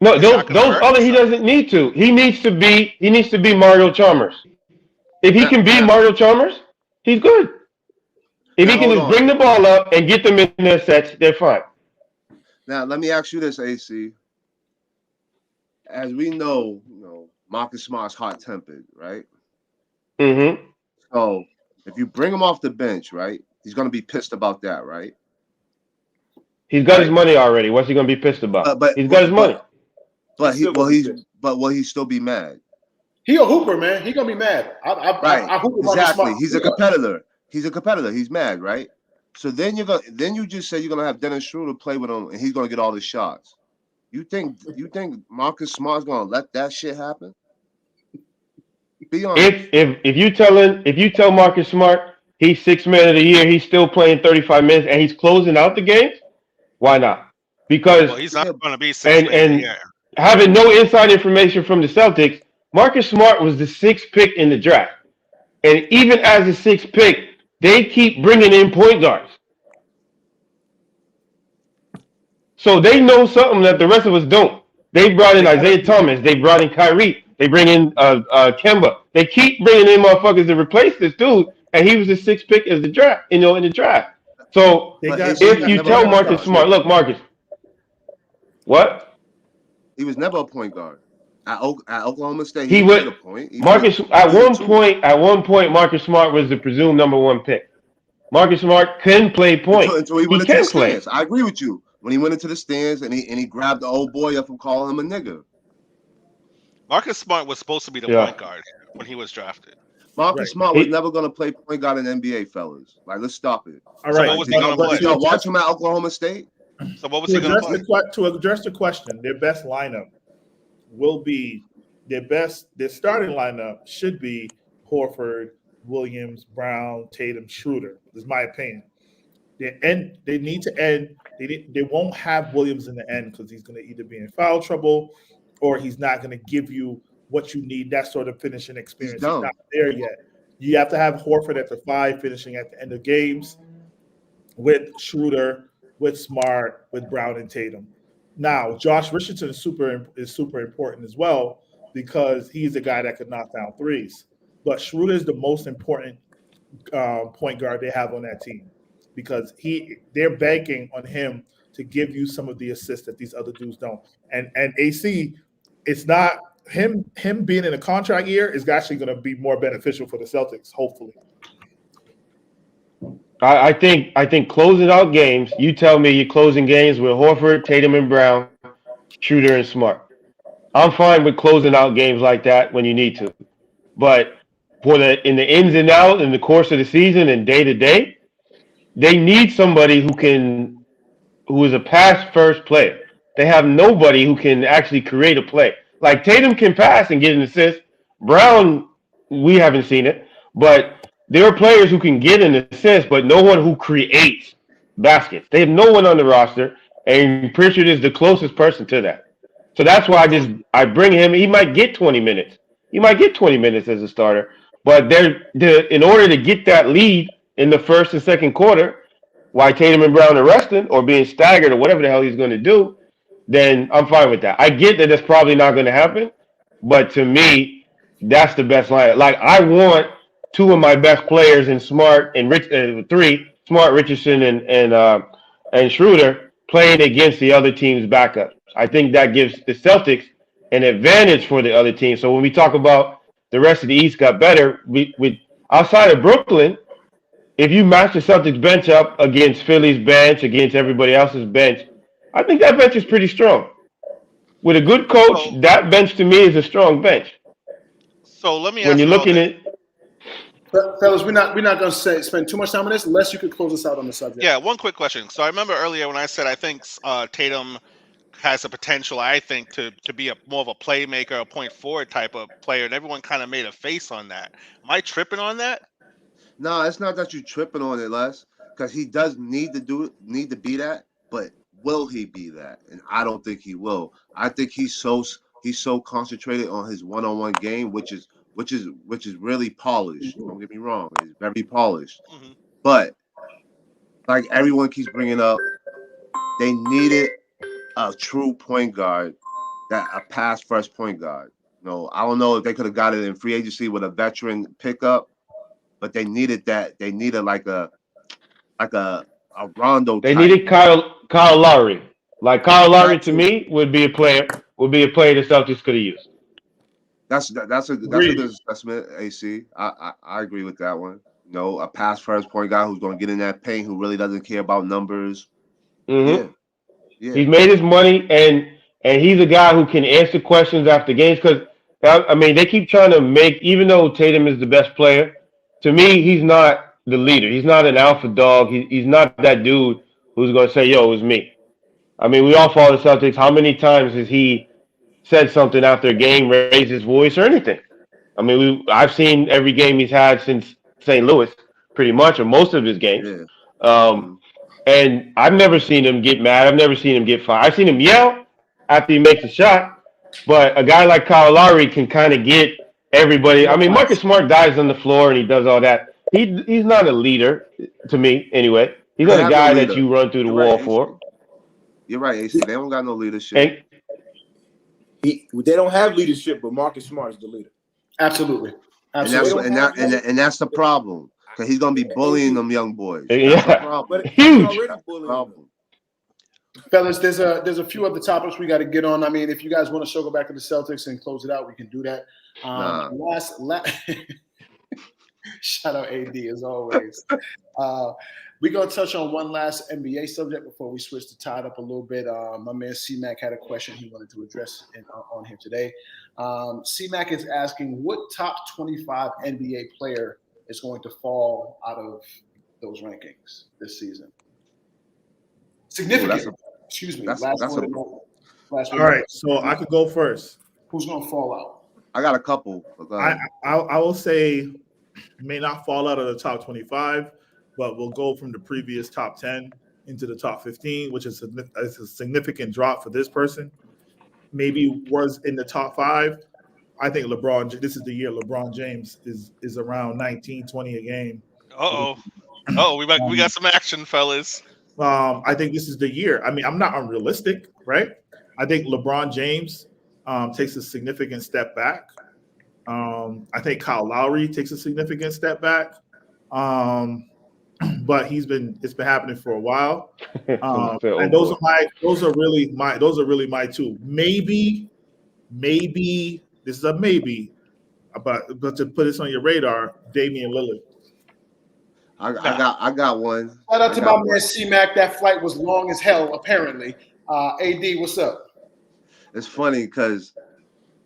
No, those other he doesn't need to. He needs to be Mario Chalmers. If he can be Mario Chalmers, he's good. If he can just bring the ball up and get them in their sets, they're fine. Now let me ask you this, AC. As we know, Marcus Smart's hot-tempered, right? Mm-hmm. So if you bring him off the bench, right, he's going to be pissed about that, right? He's got his money already. What's he going to be pissed about? He's got his money. But will he still be mad? He a hooper, man. He gonna be mad. I hoop exactly. He's a competitor. He's mad, right? So then you just said you're gonna have Dennis Schroeder play with him, and he's gonna get all the shots. You think Marcus Smart's gonna let that shit happen? Be honest. If you tell Marcus Smart he's sixth man of the year, he's still playing 35 minutes, and he's closing out the games, why not? Because he's not gonna be sixth man of the year. Having no inside information from the Celtics, Marcus Smart was the sixth pick in the draft. And even as a sixth pick, they keep bringing in point guards. So they know something that the rest of us don't. They brought in Isaiah Thomas. They brought in Kyrie. They bring in Kemba. They keep bringing in motherfuckers to replace this dude, and he was the sixth pick in the draft. In the draft. So if you tell Marcus Smart, look, Marcus, what? He was never a point guard. At Oklahoma State, he was a point. At one point, Marcus Smart was the presumed number one pick. Marcus Smart couldn't play point. Until he went into the stands. I agree with you. When he went into the stands and he grabbed the old boy up and calling him a nigga. Marcus Smart was supposed to be the point guard when he was drafted. Marcus Smart was never going to play point guard in the NBA, fellas. Like, let's stop it. All right. So what was he going to play? Did y'all watch him at Oklahoma State? So what was he going to play? To address the question, their best lineup will be their starting lineup should be Horford, Williams, Brown, Tatum, Schroeder. This is my opinion. They need to end. They won't have Williams in the end because he's going to either be in foul trouble or he's not going to give you what you need, that sort of finishing experience. He's not there yet. You have to have Horford at the 5 finishing at the end of games with Schroeder, with Smart, with Brown and Tatum. Now, Josh Richardson is super important as well because he's a guy that could knock down threes. But Schroeder is the most important point guard they have on that team because they're banking on him to give you some of the assists that these other dudes don't. And AC, it's not him being in a contract year is actually going to be more beneficial for the Celtics, hopefully. I think closing out games, you tell me you're closing games with Horford, Tatum and Brown, Schroeder and Smart. I'm fine with closing out games like that when you need to. But in the ins and outs in the course of the season and day to day, they need somebody who is a pass first player. They have nobody who can actually create a play. Like Tatum can pass and get an assist. Brown, we haven't seen it, but there are players who can get an assist, but no one who creates baskets. They have no one on the roster, and Pritchard is the closest person to that. So that's why I bring him. He might get 20 minutes. He might get 20 minutes as a starter, but in order to get that lead in the first and second quarter, while Tatum and Brown are resting or being staggered or whatever the hell he's going to do, then I'm fine with that. I get that that's probably not going to happen, but to me, that's the best line. Like I want two of my best players in Smart and Smart, Richardson, and Schroeder playing against the other team's backups. I think that gives the Celtics an advantage for the other team. So when we talk about the rest of the East got better, with outside of Brooklyn, if you match the Celtics bench up against Philly's bench, against everybody else's bench, I think that bench is pretty strong. With a good coach, that bench to me is a strong bench. So let me ask when you're looking at. Fellas, we're not going to spend too much time on this unless you could close us out on the subject. Yeah, one quick question. So I remember earlier when I said I think Tatum has the potential, I think, to be more of a playmaker, a point forward type of player, and everyone kind of made a face on that. Am I tripping on that? No, it's not that you're tripping on it, Les, because he does need to be that, but will he be that? And I don't think he will. I think he's so concentrated on his one-on-one game, which is really polished. Don't get me wrong, it's very polished. Mm-hmm. But like everyone keeps bringing up, they needed a true point guard, a pass first point guard. No, I don't know if they could have got it in free agency with a veteran pickup, but they needed that. They needed like a Rondo. They needed Kyle Lowry. Like Kyle Lowry to me would be a player the Celtics could have used. That's a good assessment, AC. I agree with that one. You know, a pass first point guy who's going to get in that paint, who really doesn't care about numbers. Mm-hmm. Yeah. He's made his money, and he's a guy who can answer questions after games. Because I mean, they keep trying to make, even though Tatum is the best player, to me, he's not the leader. He's not an alpha dog. He's not that dude who's going to say, "Yo, it was me." I mean, we all follow the Celtics. How many times has he said something after a game, raised his voice or anything? I mean, I've seen every game he's had since St. Louis, pretty much, or most of his games. Yeah. And I've never seen him get mad. I've never seen him get fired. I've seen him yell after he makes a shot. But a guy like Kyle Lowry can kind of get everybody. I mean, Marcus Smart dies on the floor and he does all that. He's not a leader to me, anyway. He's not a guy that you run through the wall for. You're right, AC. They don't got no leadership. They don't have leadership, but Marcus Smart is the leader. Absolutely. And that's the problem. Because he's gonna be bullying them young boys. That's the problem. But huge. Already bullying them. Fellas, there's a few other topics we got to get on. I mean, if you guys want to circle back to the Celtics and close it out, we can do that. Shout out AD as always. We're going to touch on one last NBA subject before we switch to tie it up a little bit. My man C-Mac had a question he wanted to address on here today. C-Mac is asking, what top 25 NBA player is going to fall out of those rankings this season? Significant. Excuse me. All right, so I could go first. Who's going to fall out? I got a couple. I will say may not fall out of the top 25, but we'll go from the previous top 10 into the top 15, which is a significant drop for this person. Maybe was in the top 5. I think this is the year LeBron James is around 19, 20 a game. We got some action, fellas. I think this is the year. I mean, I'm not unrealistic, right? I think LeBron James takes a significant step back. I think Kyle Lowry takes a significant step back. But it's been happening for a while. And those are really my two. Maybe this is a maybe, but to put this on your radar, Damian Lillard. I got one. Shout out to my man C-Mac. That flight was long as hell, apparently. AD, what's up? It's funny because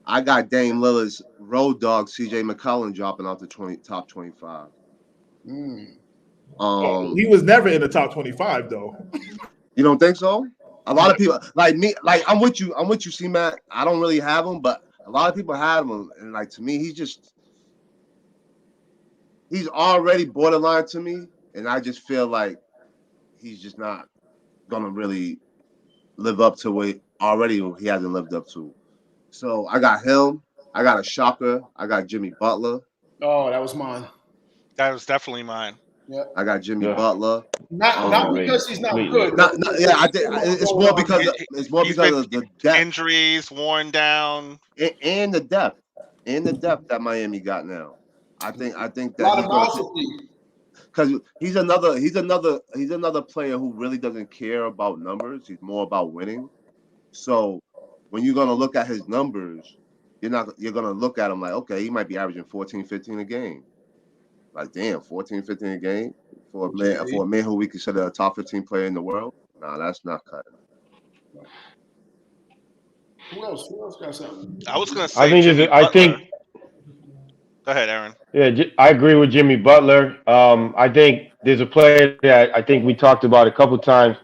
I got Dame Lillard's road dog CJ McCollum dropping out the top 25. He was never in the top 25 though. You don't think so? A lot of people like me, like I'm with you, C-Mac. I don't really have him, but a lot of people have him, and like to me, he's already borderline to me, and I just feel like he's just not gonna really live up to what already he hasn't lived up to. So I got him. I got a shocker. I got Jimmy Butler. Oh, that was mine. That was definitely mine. Yeah. I got Jimmy Butler. Not because he's not good. I think it's more because of the depth. Injuries, worn down, and the depth, that Miami got now. I think that a lot of velocity. Because he's another player who really doesn't care about numbers. He's more about winning. So when you're gonna look at his numbers, you're gonna look at him like, okay, he might be averaging 14, 15 a game. Like, damn, 14, 15 a game for a man who we consider a top 15 player in the world. Nah, that's not cutting. Who else got something? I was gonna say. I think. Go ahead, Aaron. Yeah, I agree with Jimmy Butler. I think there's a player that I think we talked about a couple times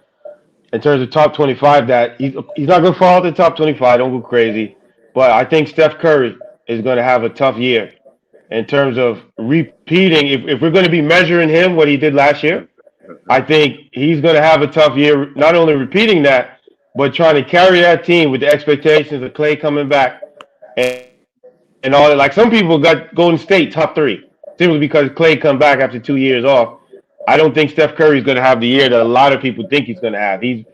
in terms of top 25 that he's not going to fall out the top 25. Don't go crazy. But I think Steph Curry is going to have a tough year in terms of repeating. If we're going to be measuring him what he did last year, I think he's going to have a tough year, not only repeating that, but trying to carry that team with the expectations of Klay coming back and all that. Like some people got Golden State top 3 simply because Klay come back after 2 years off. I don't think Steph Curry is going to have the year that a lot of people think he's going to have. He's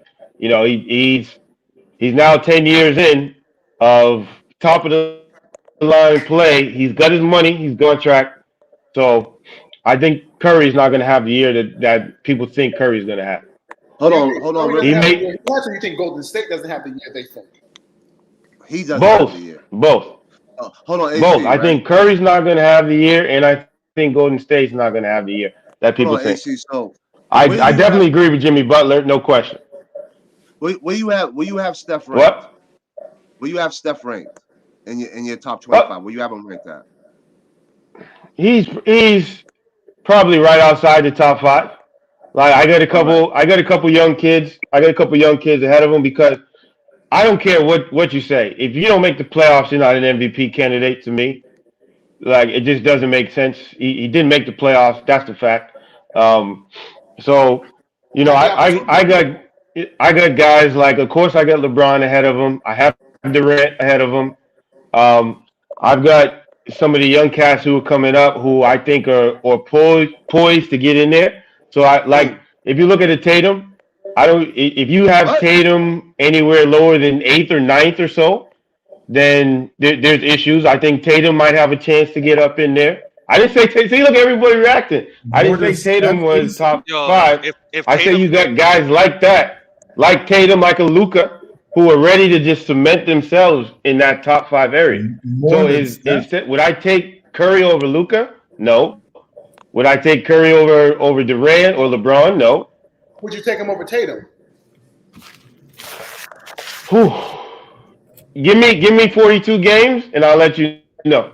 now 10 years in of top of the line play. He's got his money. He's on track. So I think Curry's not going to have the year that people think Curry's going to have. Hold on. Really you think Golden State doesn't have the year they think? He doesn't have the year. Both. Hold on. AC, both. Right? I think Curry's not going to have the year, and I think Golden State's not going to have the year that people think. AC, so I definitely agree with Jimmy Butler, no question. Where you have Steph ranked? What? Where you have Steph ranked in your top 25? Where you have him ranked at? He's probably right outside the top 5. Like I got a couple young kids. I got a couple young kids ahead of him because I don't care what you say. If you don't make the playoffs, you're not an MVP candidate to me. Like it just doesn't make sense. He didn't make the playoffs. That's the fact. So you know, I got guys like, of course, I got LeBron ahead of him. I have Durant ahead of him. I've got some of the young cats who are coming up who I think are poised to get in there. So if you look at the Tatum, if you have Tatum anywhere lower than 8th or 9th or so, then there's issues. I think Tatum might have a chance to get up in there. I didn't say see, look, everybody reacting. I didn't say Tatum was top 5. I say you got guys like that, like Tatum, like a Luka, who are ready to just cement themselves in that top 5 area. So would I take Curry over Luka? No. Would I take Curry over Durant or LeBron? No. Would you take him over Tatum? Whew. Give me 42 games and I'll let you know.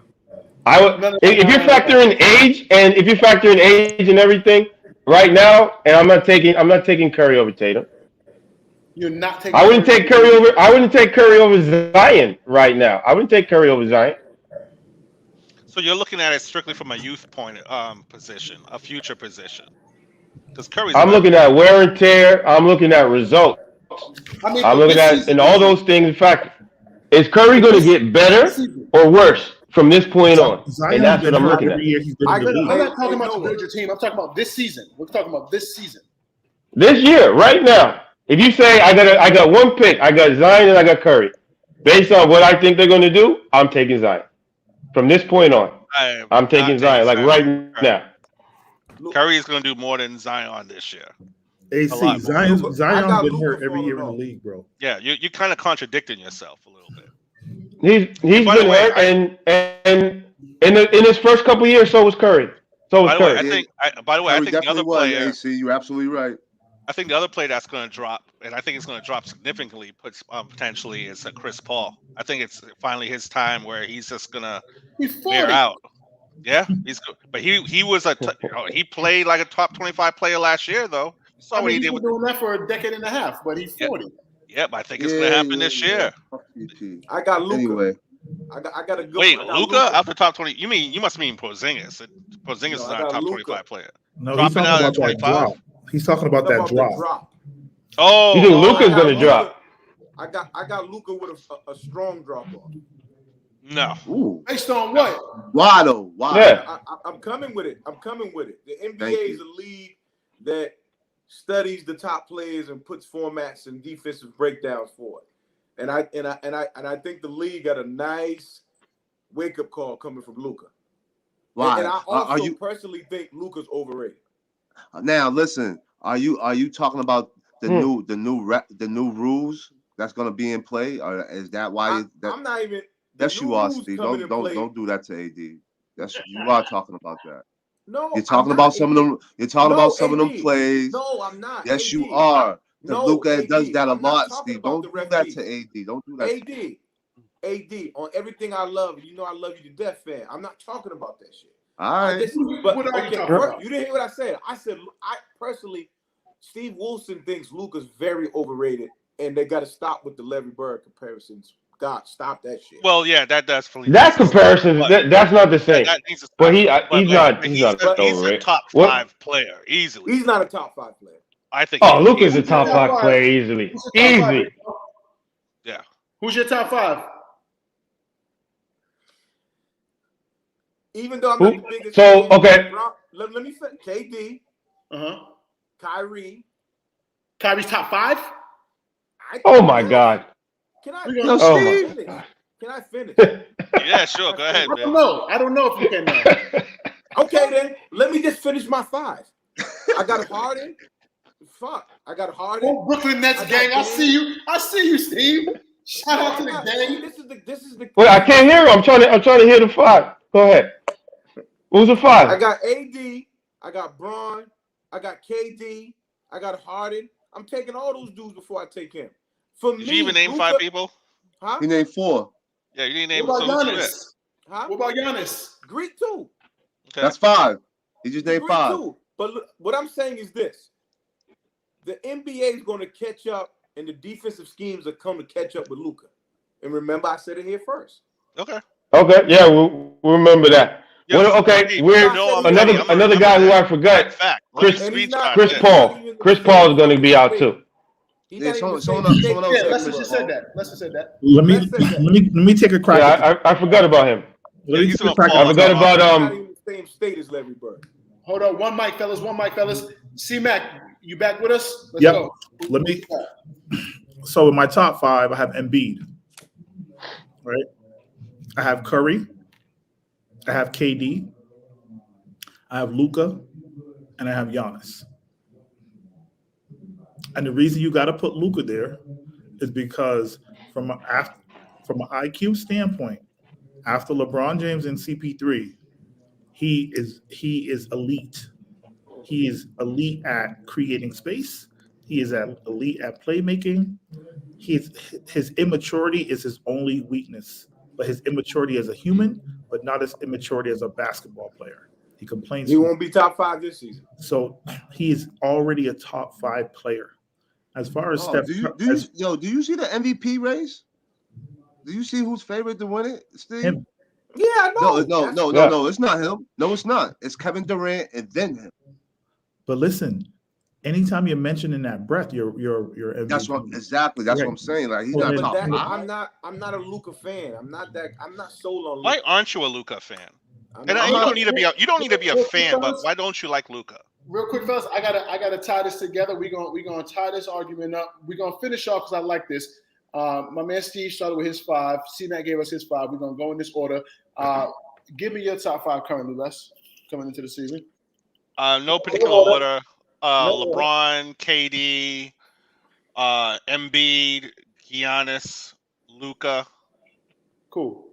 If you factor in age and everything right now, and I'm not taking Curry over Tatum. You're not taking. I wouldn't take Curry over Zion right now. I wouldn't take Curry over Zion. So you're looking at it strictly from a youth position, a future position. Because Curry's. I'm looking at wear and tear. I'm looking at results. I'm looking at and all those things. In fact, is Curry going to get better or worse from this point on? Zion, and that's what I'm looking at. I'm not talking about to build your team. I'm talking about this season. We're talking about this season. This year, right now. If you say I got one pick, I got Zion and I got Curry. Based on what I think they're going to do, I'm taking Zion. From this point on, I'm taking Zion, like right now. Curry is going to do more than Zion this year. AC, Zion's been hurt every year in the league, bro. Yeah, you're kind of contradicting yourself a little bit. He's been hurt, and in his first couple of years, so was Curry. By the way, I think the other player. AC, you're absolutely right. I think the other player that's going to drop, and I think it's going to drop significantly, potentially, is Chris Paul. I think it's finally his time where he's just going to wear out. Yeah, he's good, but he was he played like a top 25 player last year, though. You saw what he did. He's been doing that for a decade and a half, but he's 40. Yep, I think it's going to happen this year. I got Luka. Anyway. I got a good. Wait, Luka after top 20? You must mean Porzingis. Porzingis is not a top 25 player. No, he's talking about that drop. He's talking about that drop. Oh, you think Luka's going to drop? I got Luka with a strong drop off. No. Ooh. Based on what? Why though? Why? Yeah. I'm coming with it. The NBA is a league that studies the top players and puts formats and defensive breakdowns for it. And I think the league got a nice wake up call coming from Luka. Why? And I also personally think Luka's overrated. Now listen, are you talking about the new rules that's going to be in play, or is that why? I'm not even. Yes, you are, Steve. Don't do that to AD. You are talking about that. No, you're talking about some of them. You're talking about some of them plays. No, I'm not. Yes, AD. you are. No, Luka AD. does that a I'm not lot, Steve. about Don't do that to AD. Don't do that. AD on everything I love. You know I love you to death, fan. I'm not talking about that shit. All right. What are you talking about? You didn't hear what I said. I said I personally, Steve Wilson thinks Luka's very overrated, and they got to stop with the Larry Bird comparisons. God, stop that shit. Well, yeah, that's comparison. That's not the same. But he's not a top 5 player easily. He's not a top 5 player. I think. Oh, Luka's a top 5 player easily. Easy. Yeah. Who's your top 5? Even though I'm not the biggest. So okay. Let me finish. KD. Kyrie. Kyrie's top 5? Oh my God. Can I finish? Can I finish? Yeah, sure. Go ahead, man. I don't know if you can now. Okay, then. Let me just finish my 5. I got Harden. Fuck. I got Harden. Oh, Brooklyn Nets gang. I see you, Steve. Shout out to the gang. This is the. Wait, I can't hear him. I'm trying to hear the 5. Go ahead. Who's the 5? I got AD. I got Braun. I got KD. I got Harden. I'm taking all those dudes before I take him. Did you even name 5 people? Huh? You named 4. Yeah, you didn't name. What about Giannis? Huh? What about Giannis? Greek too. Okay. That's 5. He just named 5. Too. But look, what I'm saying is this: the NBA is going to catch up, and the defensive schemes are coming to catch up with Luka. And remember, I said it here first. Okay. Yeah, we'll remember that. Yeah, okay, we're another guy who I forgot. Chris Paul. Chris Paul is going to be out too. Someone else Lester just said that. Let me take a crack. Yeah, I forgot about him. I forgot about same state as Larry Bird. Hold on, one mic, fellas. C-Mac, you back with us? Let's go. So in my top 5, I have Embiid. Right? I have Curry. I have KD. I have Luka, and I have Giannis. And the reason you got to put Luka there is because from an IQ standpoint, after LeBron James and CP3, he is elite. He is elite at creating space. He is elite at playmaking. His immaturity is his only weakness, but his immaturity as a human, but not his immaturity as a basketball player. He complains. He won't be top 5 this season. So he's already a top 5 player. As far as Steph, do you see the MVP race? Do you see who's favorite to win it, Steve? Him. Yeah, I know. No, it's not him. No, it's not. It's Kevin Durant and then him. But listen, anytime you're mentioning that breath, you're MVP. That's what I'm saying. Like he's not top 5. I'm not a Luka fan. I'm not sold on Luka. Why aren't you a Luka fan? You don't need to be a fan, but why don't you like Luka? real quick, fellas, I gotta tie this together. We're gonna tie this argument up. We're gonna finish off because I like this. My man Steve started with his 5. C-Mac gave us his 5. We're gonna go in this order. Give me your top 5 currently, Les, coming into the season. No particular order. LeBron, KD, Embiid, Giannis, Luka. Cool.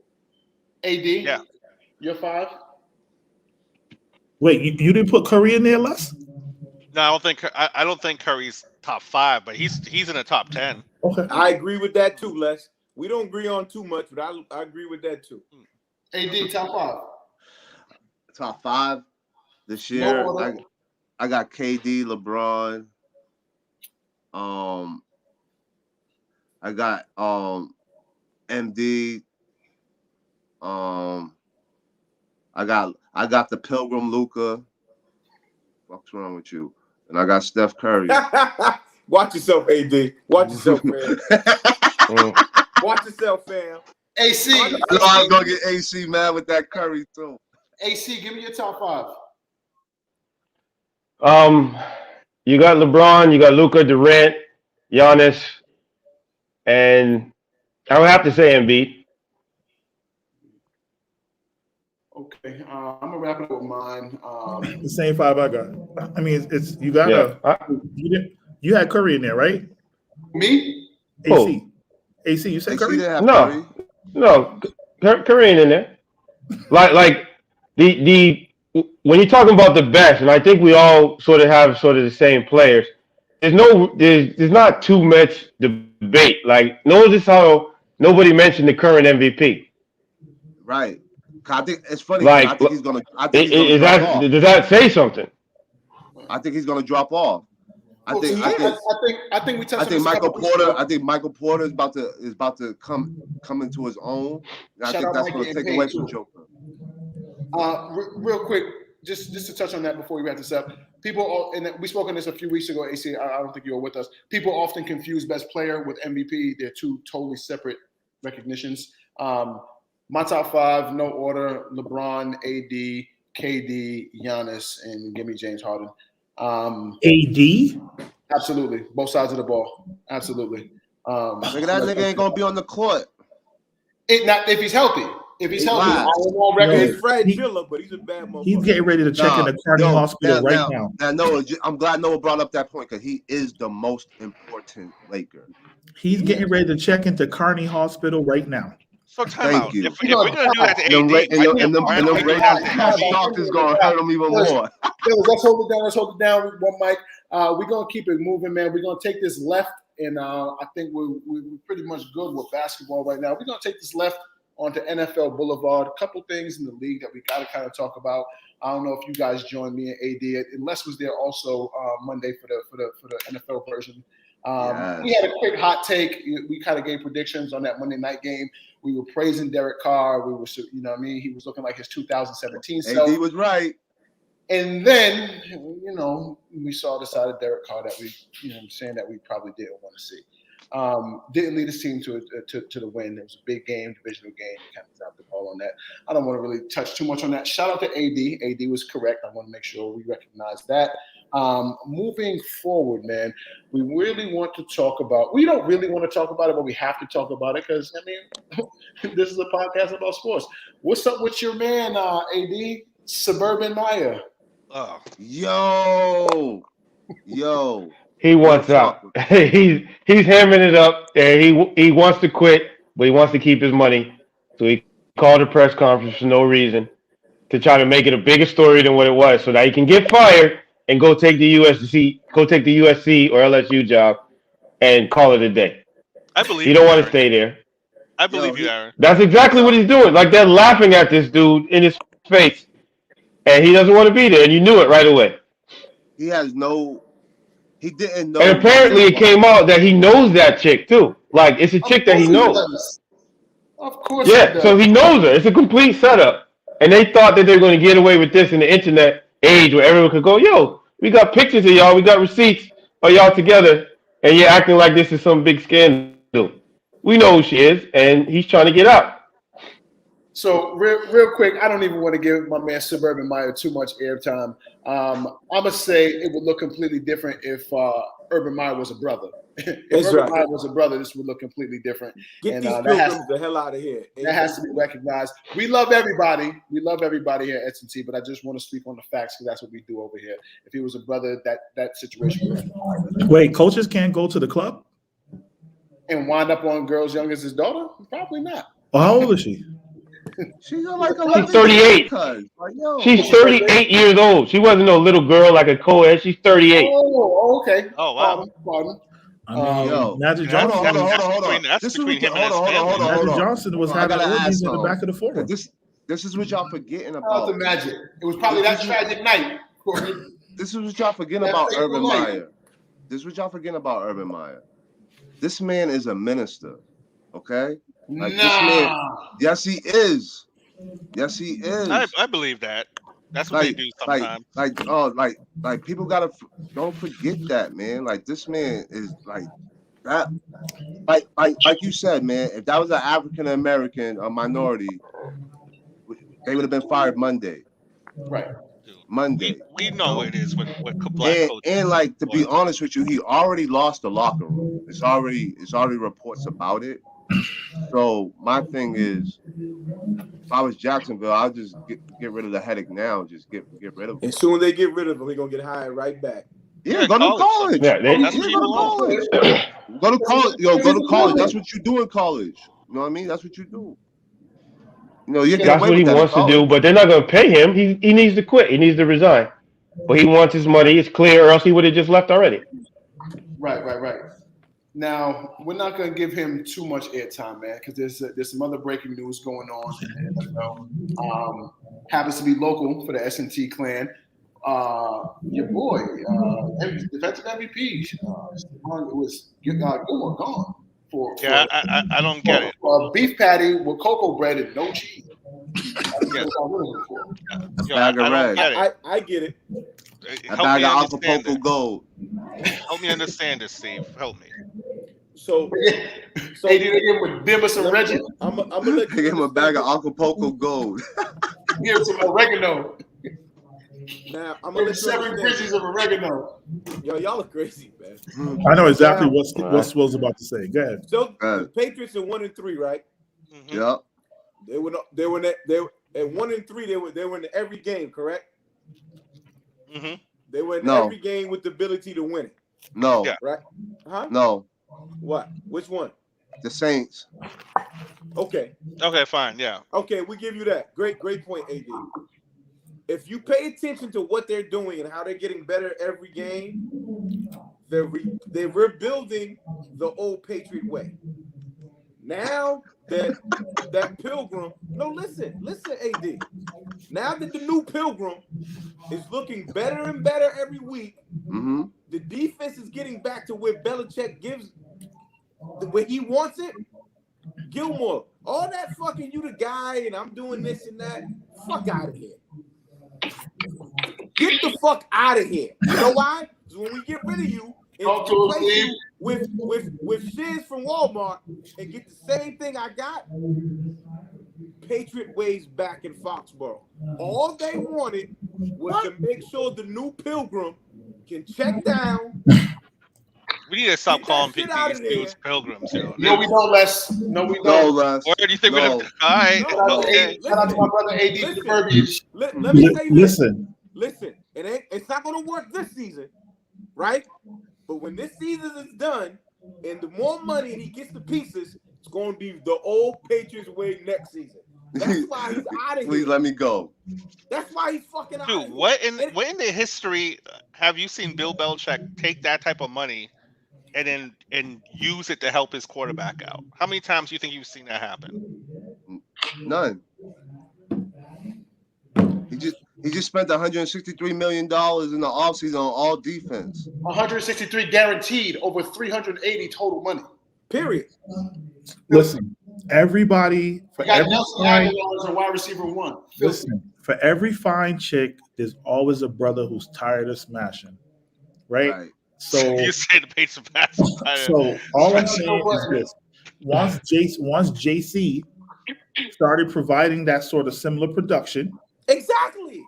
AD. Yeah. Your 5. Wait, you didn't put Curry in there, Les? No, I don't think Curry's top 5, but he's in the top 10. Okay. I agree with that too, Les. We don't agree on too much, but I agree with that too. AD top 5. Top 5 this year. No, I got KD, LeBron. I got MD. I got the Pilgrim Luka. What's wrong with you? And I got Steph Curry. Watch yourself, AD. Watch yourself, man. Watch yourself, fam. AC. I know I was gonna get AC mad with that Curry too. AC, give me your top 5. You got LeBron, you got Luka, Durant, Giannis, and I would have to say Embiid. Okay, I'm gonna wrap it up with mine. The same 5 I got. I mean, it's you got you had Curry in there, right? Me? AC. AC, you said Curry? No, Curry ain't in there. Like the when you're talking about the best, and I think we all sort of have the same players. There's not too much debate. Like, notice how nobody mentioned the current MVP. Right. I think it's funny. Like, I think he's gonna. Drop off. Does that say something? I think he's gonna drop off. I think we touched. I think Michael Porter. I think Michael Porter is about to come into his own. And I think that's going to take away from Joker. Real quick, just to touch on that before we wrap this up. People, and we spoke on this a few weeks ago. AC, I don't think you were with us. People often confuse best player with MVP. They're two totally separate recognitions. My top 5, no order: LeBron, AD, KD, Giannis, and give me James Harden. AD? Absolutely. Both sides of the ball. Absolutely. Look at that nigga ain't gonna be on the court. If he's healthy. If he's healthy, Wow. I don't know on record. He's fragile, but he's a bad motherfucker. He's getting ready to check in the Carnegie Hospital right now. And Noah, I'm glad Noah brought up that point because he is the most important Laker. He's getting ready to check into Carnegie Hospital right now. So time Thank out. you. If we're gonna do that to AD, And the stock is gonna hurt him even more. Let's hold it down. One mic. We're gonna keep it moving, man. We're gonna take this left, and I think we're pretty much good with basketball right now. We're gonna take this left onto NFL Boulevard. A couple things in the league that we gotta kind of talk about. I don't know if you guys joined me and AD. And Les was there also Monday for the NFL version. Yes. We had a quick hot take. We kind of gave predictions on that Monday night game. We were praising Derek Carr. We were, you know what I mean? He was looking like his 2017 self. AD was right. And then, we saw the side of Derek Carr that we, saying that we probably didn't want to see. Didn't lead his team to the win. It was a big game, divisional game. Kind of dropped the ball on that. I don't want to really touch too much on that. Shout out to AD. AD was correct. I want to make sure we recognize that. Moving forward, man, we don't really want to talk about it, but we have to talk about it because, this is a podcast about sports. What's up with your man, AD, Suburban Maya? Oh. Yo. He wants out. he's hammering it up, and he wants to quit, but he wants to keep his money. So he called a press conference for no reason to try to make it a bigger story than what it was, so that he can get fired and go take the USC or LSU job and call it a day. I believe he don't want to stay there. I believe you, Aaron. That's exactly what he's doing. Like, they're laughing at this dude in his face, and he doesn't want to be there, and you knew it right away. He didn't know. And apparently it came out that he knows that chick too. Like, it's a chick that he knows. Of course. Yeah, so he knows her. It's a complete setup. And they thought that they were going to get away with this in the internet age where everyone could go, yo, we got pictures of y'all. We got receipts of y'all together. And you're acting like this is some big scandal. We know who she is, and he's trying to get out. So real quick, I don't even want to give my man Suburban Meyer too much airtime. I'm gonna say it would look completely different if Urban Meyer was a brother. If Urban Meyer was a brother, this would look completely different. Get these pilgrims the hell out of here. That has to be recognized. We love everybody. We love everybody here at S&T, but I just want to speak on the facts because that's what we do over here. If he was a brother, that situation would. Wait, coaches can't go to the club and wind up on girls young as his daughter? Probably not. Well, how old is she? She's like She's 38. She's 38 years old. She wasn't no little girl like a co-ed. She's 38. Oh, okay. Oh, wow. Pardon. I mean, Magic Johnson. Hold on. Magic Johnson was having orgies in the back of the forum. This is what y'all forgetting about. about. The Magic. It was probably that tragic night. This is what y'all forgetting about Urban Meyer. This is what y'all forgetting about Urban Meyer. This man is a minister, okay? Like this man, yes, he is. Yes, he is. I believe that. That's what they do sometimes. Like people gotta don't forget that, man. Like this man is like that. Like you said, man. If that was an African American or minority, they would have been fired Monday. Right. Monday. We know it is with black coaches. And like to be honest with you, he already lost the locker room. It's already reports about it. So my thing is, if I was Jacksonville, I'll just get rid of the headache now. Just get rid of him. As soon as they get rid of him, he's gonna get hired right back. Yeah, go to college. Yeah, go to college. Go to college. Yo, go to college. That's what you do in college. You know what I mean? That's what you do. You know, that's what he wants to do, but they're not going to pay him. He needs to quit. He needs to resign. But he wants his money. It's clear, or else he would have just left already. Right. Now, we're not going to give him too much airtime, man, because there's some other breaking news going on in the NFL. Happens to be local for the S&T clan. Your boy, defensive MVP, it was gone. I don't get it. Beef patty with cocoa bread and no cheese. I get it. A bag of Acapulco Gold. Help me understand this, Steve. Help me. So they did it with Dimas and Reggie. I'm gonna let you give him a bag of Acapulco Gold. Give him some oregano. Now I'm gonna let 7 pieces of oregano. Yo, y'all are crazy, man. I know exactly what Will's about to say. Go ahead. So the Patriots are 1-3, right? Mm-hmm. Yep. They were at 1-3. They were in every game, correct? Mm-hmm. They were in every game with the ability to win it. No. Yeah. Right? Huh? No. What? Which one? The Saints. Okay. Okay, fine. Yeah. Okay, we give you that. Great point, AD. If you pay attention to what they're doing and how they're getting better every game, they're rebuilding the old Patriot way. Now that Pilgrim, listen, AD. Now that the new Pilgrim is looking better and better every week, the defense is getting back to where Belichick gives, where he wants it. Gilmore, all that fucking you the guy and I'm doing this and that, fuck out of here. Get the fuck out of here. You know why? Because when we get rid of you and replace you with shiz from Walmart and get the same thing I got, Patriot ways back in Foxborough. All they wanted was to make sure the new Pilgrim can check down. We need to stop calling these dudes pilgrims. No, we don't, Les. No, we don't. Or do you think we're going to? All right. Okay. Shout out to my brother AD for the verbiage. Let me say this. Listen. It's not going to work this season, right? But when this season is done and the more money and he gets the pieces, it's going to be the old Patriots way next season. That's why he's out of here. Please let me go. That's why he's fucking out of here. Dude, what in the history have you seen Bill Belichick take that type of money and use it to help his quarterback out? How many times do you think you've seen that happen? None. He just spent $163 million in the offseason on all defense. 163 guaranteed, over 380 total money. Period. Listen, everybody for every fine, wide receiver 1. Listen, for every fine chick, there's always a brother who's tired of smashing, right? So you say the pace of pass. So all I'm saying is this: once JC started providing that sort of similar production. Exactly.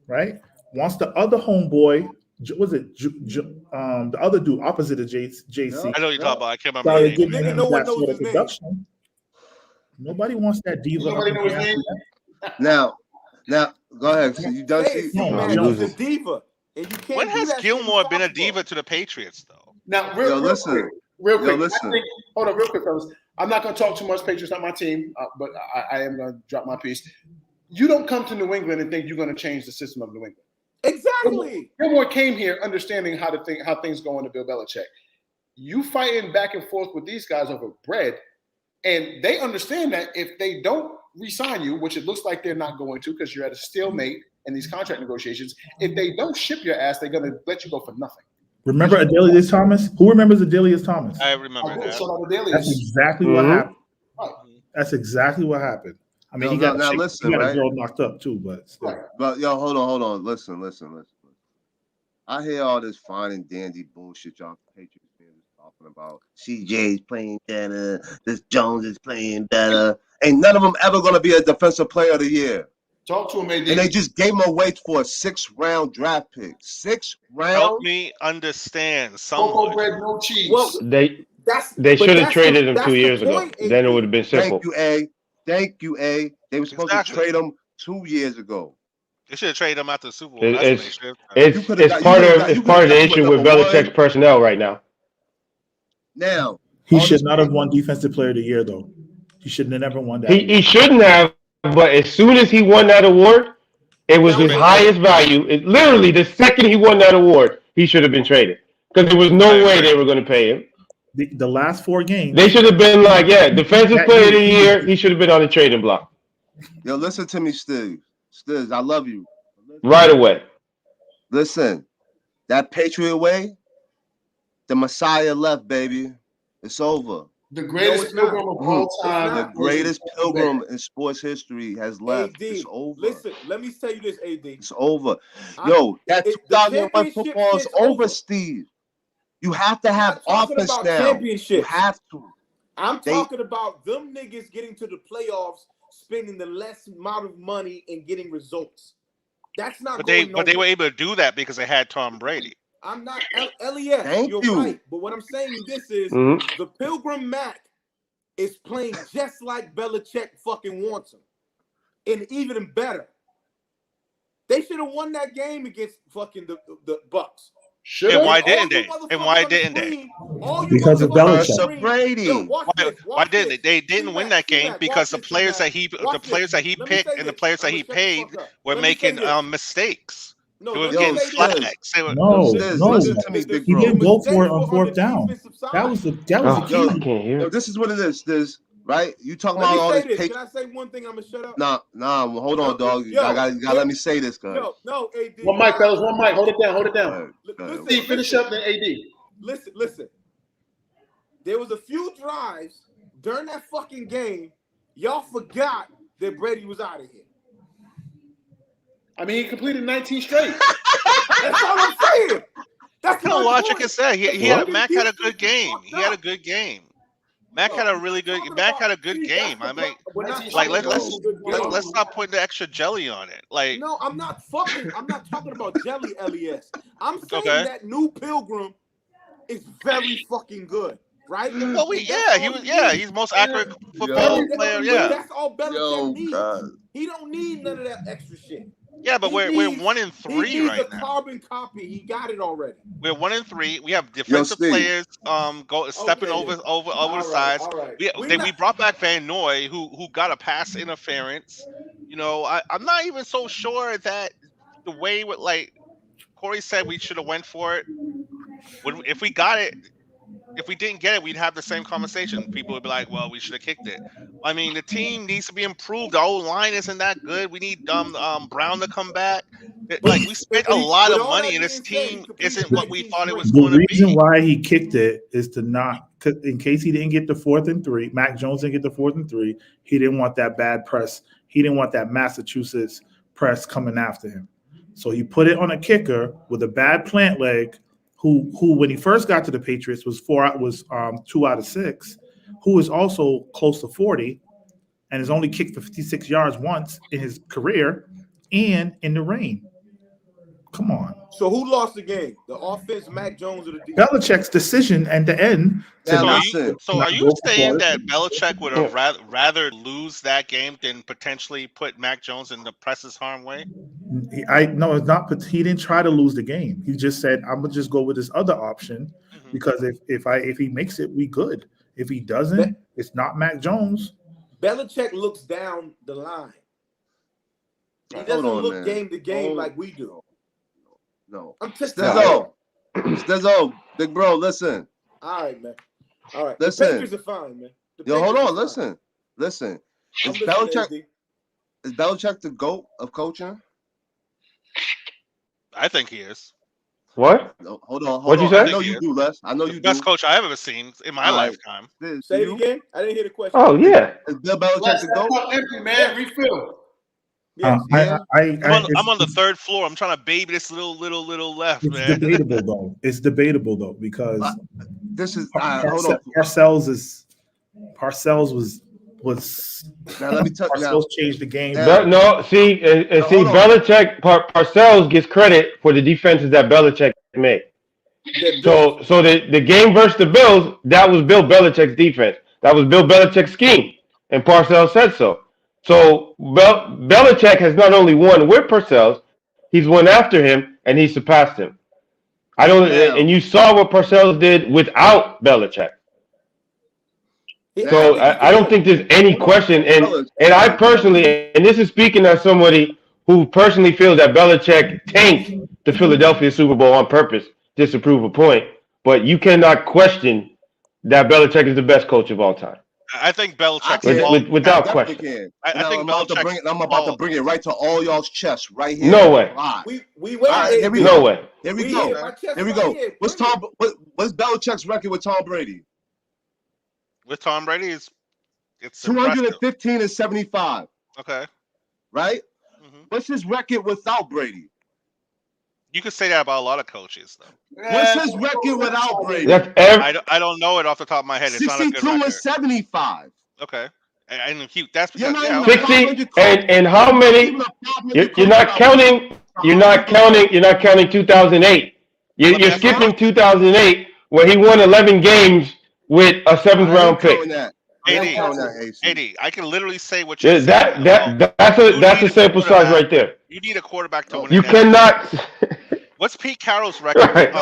Right. Once the other homeboy, was it the other dude opposite of JC? I know you're talking about. I can't remember Started his name. giving him No one that knows sort of his name. production. Nobody wants that diva. Nobody knows his name. Now, go ahead. So you done? Say it, See? man, No, he's a diva. And you can't When do has that Gilmore shit been a in softball. diva to the Patriots, though? Now, Yo, real listen. quick. Yo, listen. I think, hold on, real quick, fellas. I'm not going to talk too much. Patriots not my team, but I am going to drop my piece. You don't come to New England and think you're going to change the system of New England. Exactly. Gilmore came here understanding how things go into Bill Belichick. You fighting back and forth with these guys over bread, and they understand that if they don't re-sign you, which it looks like they're not going to because you're at a stalemate in these contract negotiations, if they don't ship your ass, they're going to let you go for nothing. Remember Adelius Thomas? Who remembers Adelius Thomas? I remember that. That's exactly what happened. That's exactly what happened. I mean, he got a girl knocked up too, but still. But yo, hold on. Listen. I hear all this fine and dandy bullshit y'all Patriots fans talking about. CJ's playing better. This Jones is playing better. Ain't none of them ever gonna be a defensive player of the year. Talk to him, AD. And they just gave him away for a 6th-round draft pick. 6th round. Help me understand. Cocoa bread, no cheese. Well, they should have traded him 2 years ago. Then it would have been simple. Thank you, A. They were supposed to trade him 2 years ago. They should have traded him after the Super Bowl. It's part of the issue with Belichick's personnel right now. Now he should not have won Defensive Player of the Year, though. He should have never won that. He shouldn't have, but as soon as he won that award, it was his highest value. Literally, the second he won that award, he should have been traded because there was no way they were going to pay him. The last 4 games, they should have been like, Defensive Player of the Year. He should have been on the trading block. Yo, listen to me, Stiz, I love you. Right away. Listen, that Patriot way, the Messiah left, baby. It's over. The greatest pilgrim of all time. The greatest pilgrim in sports history has left. AD, it's over. Listen, let me tell you this, AD. It's over. Yo, that 2001 football is over, Steve. You have to have offense now. You have to. I'm talking about them niggas getting to the playoffs, spending the less amount of money and getting results. That's not. But they were able to do that because they had Tom Brady. I'm not Elias. You're right. But what I'm saying this is the Pilgrim Mac is playing just like Belichick fucking wants him, and even better. They should have won that game against fucking the Bucks. And why didn't they? And why didn't they? Because of Belichick. Brady. Why didn't they? They didn't win that game because the players that he picked and the players that he paid were making mistakes. No, they were getting flags. No. Listen to me, big bro. He didn't go for it on 4th down. That was the key. Yo, this is what it is. This right? You talking about all this? Can I say one thing? I'm gonna shut up. Nah. Well, hold on, dog. You gotta let me say this, guys. No, AD. One mic, fellas. One mic. Hold it down. Listen, finish up, then AD. Listen. There was a few drives during that fucking game. Y'all forgot that Brady was out of here. I mean, he completed 19 straight. That's all I'm saying. That's no logic is that. Mac had a good game. He had a good game. Mac had a really good. Mac had a good game. I mean, like let's not put the extra jelly on it. Like no, I'm not talking about jelly, Elias. I'm saying that new Pilgrim is very fucking good, right? Well, he's most accurate football player. Yeah, that's all Belichick needs. He don't need none of that extra shit. Yeah, but we're 1-3 right now. Carbon copy. He got it already. We're 1-3. We have defensive players stepping over the sides. Right. We brought back Van Noy, who got a pass interference. You know, I'm not even so sure that the way like Corey said we should have went for it. If we got it. If we didn't get it, we'd have the same conversation. People would be like, well, we should have kicked it. I mean, the team needs to be improved. The old line isn't that good. We need Brown to come back. Like, we spent a lot of money, and this team isn't what we thought it was going to be. The reason why he kicked it is to not, in case he didn't get the 4th and 3, Mac Jones didn't get the 4th and 3, he didn't want that bad press. He didn't want that Massachusetts press coming after him. So he put it on a kicker with a bad plant leg, who when he first got to the Patriots was 2 out of 6, who is also close to 40, and has only kicked for 56 yards once in his career and in the rain. Come on. So who lost the game? The offense, Mac Jones, or the defense? Belichick's decision at the end. Yeah, So are you saying that Belichick would have rather lose that game than potentially put Mac Jones in the press's harm way? No, it's not. But he didn't try to lose the game. He just said, "I'm gonna just go with this other option because if he makes it, we good. If he doesn't, it's not Mac Jones." Belichick looks down the line. He doesn't look game to game like we do. No. I'm just Stezzo, big bro, listen. All right, man. All right. Listen. The Patriots are fine, man. Hold on. Listen. Is Belichick the GOAT of coaching? I think he is. What? No, hold on. What'd you say? I know you do, Les. I know you do. Best coach I've ever seen in my lifetime. Say it again. I didn't hear the question. Oh yeah. Is Bill Belichick the GOAT? Empty, man. Refill. Yes. I'm on the third floor. I'm trying to baby this little left, It's man. debatable though. It's debatable though because This is hold on. Parcells was Now let me tell you. Parcells changed the game. No, see, Belichick, Parcells gets credit for the defenses that Belichick made. So the game versus the Bills, that was Bill Belichick's defense. That was Bill Belichick's scheme, and Parcells said so. So Belichick has not only won with Parcells, he's won after him, and he surpassed him. And you saw what Parcells did without Belichick. So I don't think there's any question. And I personally, and this is speaking as somebody who personally feels that Belichick tanked the Philadelphia Super Bowl on purpose, just to prove a point. But you cannot question that Belichick is the best coach of all time. I think Belichick without question. I'm about to bring it right to all y'all's chests right here. No way. We wait. Here we no way. Here we go. What's Belichick's record with Tom Brady? With Tom Brady, it's 215 and 75. Okay. Right? Mm-hmm. What's his record without Brady? You could say that about a lot of coaches, though. What's his record without Brady? I don't know it off the top of my head. It's 62 not a good record. and 75. Okay. And that's because 60 and how many? You're not counting. You're not counting 2008. You're skipping 2008 where he won 11 games with a 7th round pick. AD, I can literally say what you said. That's a sample size right there. You need a quarterback to win. You cannot. What's Pete Carroll's record? Right.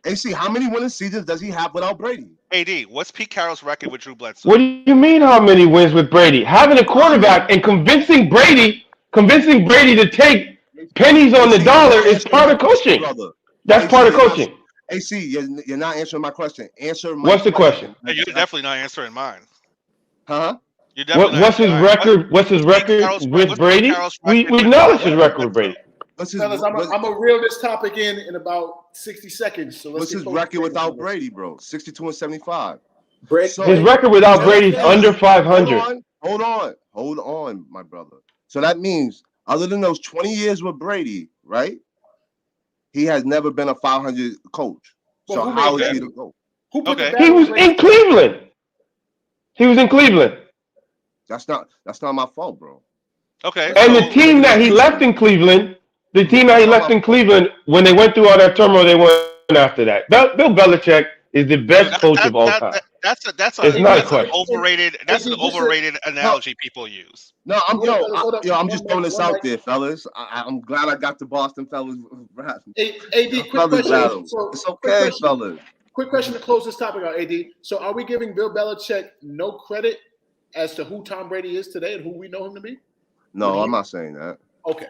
AC, how many winning seasons does he have without Brady? AD, what's Pete Carroll's record with Drew Bledsoe? What do you mean how many wins with Brady? Having a quarterback and convincing Brady to take pennies on the dollar is part of coaching. That's part of coaching. AC, you're not answering my question. What's the question? You're definitely not answering mine. Huh? What's his record? What's his record with Brady? We acknowledge his record with Brady. Fellas, I'm gonna reel this topic in about 60 seconds. So what's his record without Brady, bro? 62 and 75. His record without Brady is under 500. Hold on, my brother. So that means, other than those 20 years with Brady, right? He has never been a 500 coach. So how is he the GOAT? He was in Cleveland. That's not my fault, bro. Okay. And the team that he left in Cleveland, when they went through all that turmoil, they went after that. Bill Belichick is the best coach of all time. That's an overrated analogy people use. No, I'm just throwing this out there, fellas. I'm glad I got the Boston fellas. AD, quick question. It's okay, fellas. Quick question to close this topic out, AD. So are we giving Bill Belichick no credit as to who Tom Brady is today and who we know him to be? No, I'm not saying that. Okay.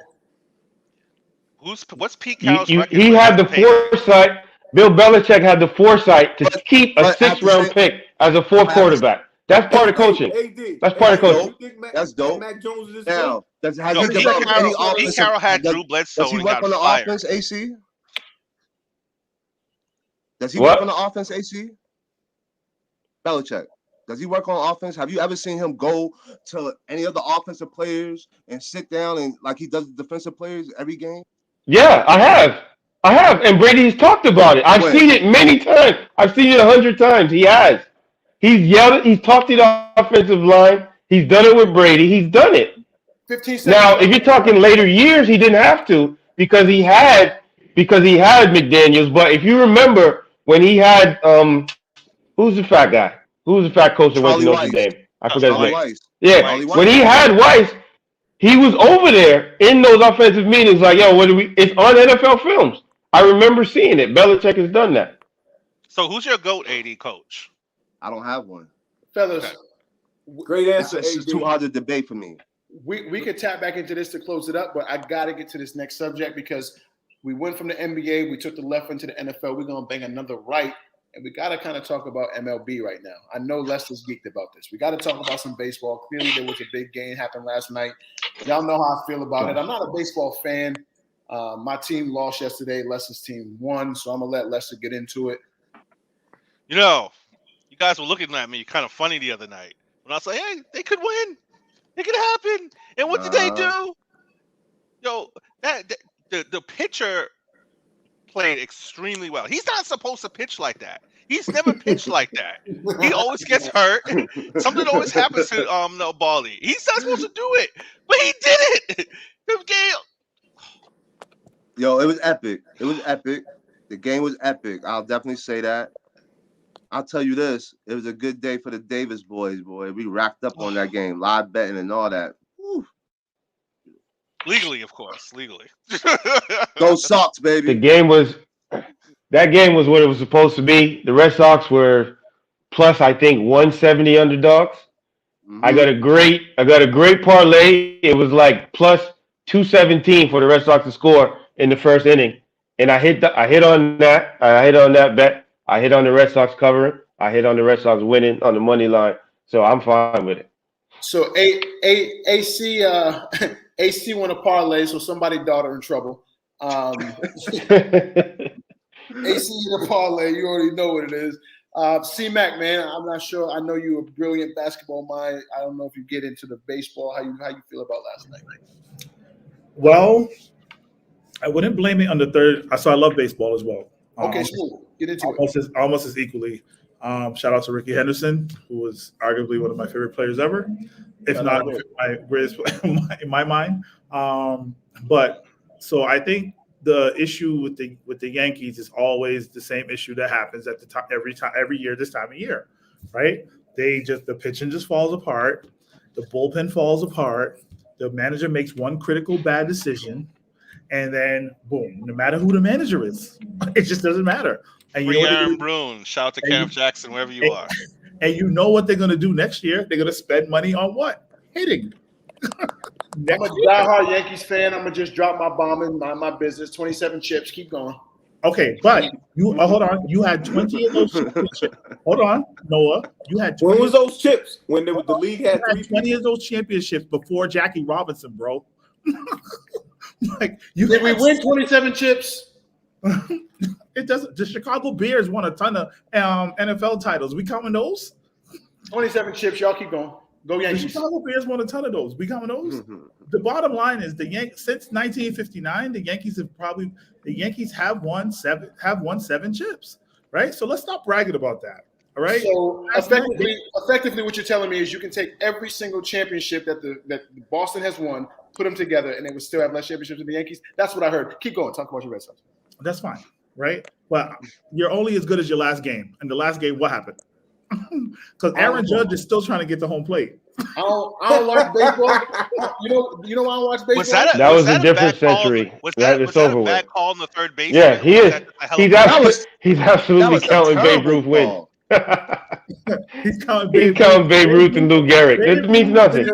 What's Pete Carroll's record? He had the foresight. Bill Belichick had the foresight to keep a 6th round pick as a 4th quarterback. That's part of coaching. That's part of coaching. That's dope. Mac Jones is now, Pete Carroll had Drew Bledsoe. Does he work on the offense, AC? Does he What? work on the offense, AC? Belichick. Does he work on offense? Have you ever seen him go to any of the offensive players and sit down and like he does the defensive players every game? Yeah, I have. And Brady's talked about it. I've seen it many times. I've seen it 100 times. He has. He's yelled. He's talked to the offensive line. He's done it with Brady. He's done it. 15 seconds. Now, if you're talking later years, he didn't have to because he had McDaniels. But if you remember when he had who's the fat guy? Who's the fat coach that went to Notre Dame? I forgot his name. Weiss. Yeah, when he had Weiss, he was over there in those offensive meetings like, yo, what do we? It's on NFL films. I remember seeing it. Belichick has done that. So who's your GOAT AD coach? I don't have one. Fellas, Great answer. It's just too hard to debate for me. we could tap back into this to close it up, but I got to get to this next subject because we went from the NBA, we took the left into the NFL. We're going to bang another right, and we got to kind of talk about MLB right now. I know Lester's geeked about this. We got to talk about some baseball. Clearly, there was a big game happened last night. Y'all know how I feel about it. I'm not a baseball fan. My team lost yesterday. Lester's team won, so I'm going to let Lester get into it. You know, you guys were looking at me kind of funny the other night when I was like, hey, they could win. It could happen. And what did they do? Yo, the pitcher played extremely well. He's not supposed to pitch like that. He's never pitched like that. He always gets hurt. Something always happens to Baldy. He's not supposed to do it, but he did it. The game. Yo, it was epic. It was epic. The game was epic. I'll definitely say that. I'll tell you this. It was a good day for the Davis boys, boy. We racked up on that game, live betting and all that. Woo. Legally, of course. Legally. Go Sox, baby. That game was what it was supposed to be. The Red Sox were plus, I think, 170 underdogs. Mm-hmm. I got a great parlay. It was like plus 217 for the Red Sox to score in the first inning. And I hit on that bet. I hit on the Red Sox covering. I hit on the Red Sox winning on the money line. So I'm fine with it. So AC won a parlay, so somebody's daughter in trouble. AC in a parlay, you already know what it is. C-Mac, man, I'm not sure. I know you're a brilliant basketball mind. I don't know if you get into the baseball. How you feel about last night? Well, I wouldn't blame it on the third. So I love baseball as well. Okay, smooth. Get into it. Almost as equally. Shout out to Ricky Henderson, who was arguably one of my favorite players ever, if not my greatest in my mind. But so I think the issue with the Yankees is always the same issue that happens at the top every year this time of year, right? The pitching just falls apart, the bullpen falls apart, the manager makes one critical bad decision, and then boom, no matter who the manager is, it just doesn't matter. And Free Aaron Boone. Shout out to Kenneth Jackson, wherever you are. And you know what they're going to do next year? They're going to spend money on what? Hitting. I'm a diehard Yankees fan. I'm going to just drop my bomb in my business. 27 chips. Keep going. Okay, but you hold on. You had 20 of those championships. Hold on, Noah. You had 20. When was those chips? When the league had 20 of those championships before Jackie Robinson, bro. Did we win 27 chips? It doesn't. The Chicago Bears won a ton of NFL titles. We counting those? 27 chips. Y'all keep going. Go Yankees. The Chicago Bears won a ton of those. We counting those? Mm-hmm. The bottom line is since 1959, the Yankees have won seven chips. Right. So let's stop bragging about that. All right. So effectively, what you're telling me is you can take every single championship that Boston has won, put them together, and they would still have less championships than the Yankees. That's what I heard. Keep going. Talk about your Red Sox. That's fine, right? But you're only as good as your last game. And the last game, what happened? Because Aaron Judge is still trying to get to home plate. I don't watch baseball. You know why I don't watch baseball? That was a different century. Was that a bad call on the third base? Yeah, he is. He's absolutely counting Babe Ruth wins. He's counting Babe Ruth and Lou Gehrig. It means nothing.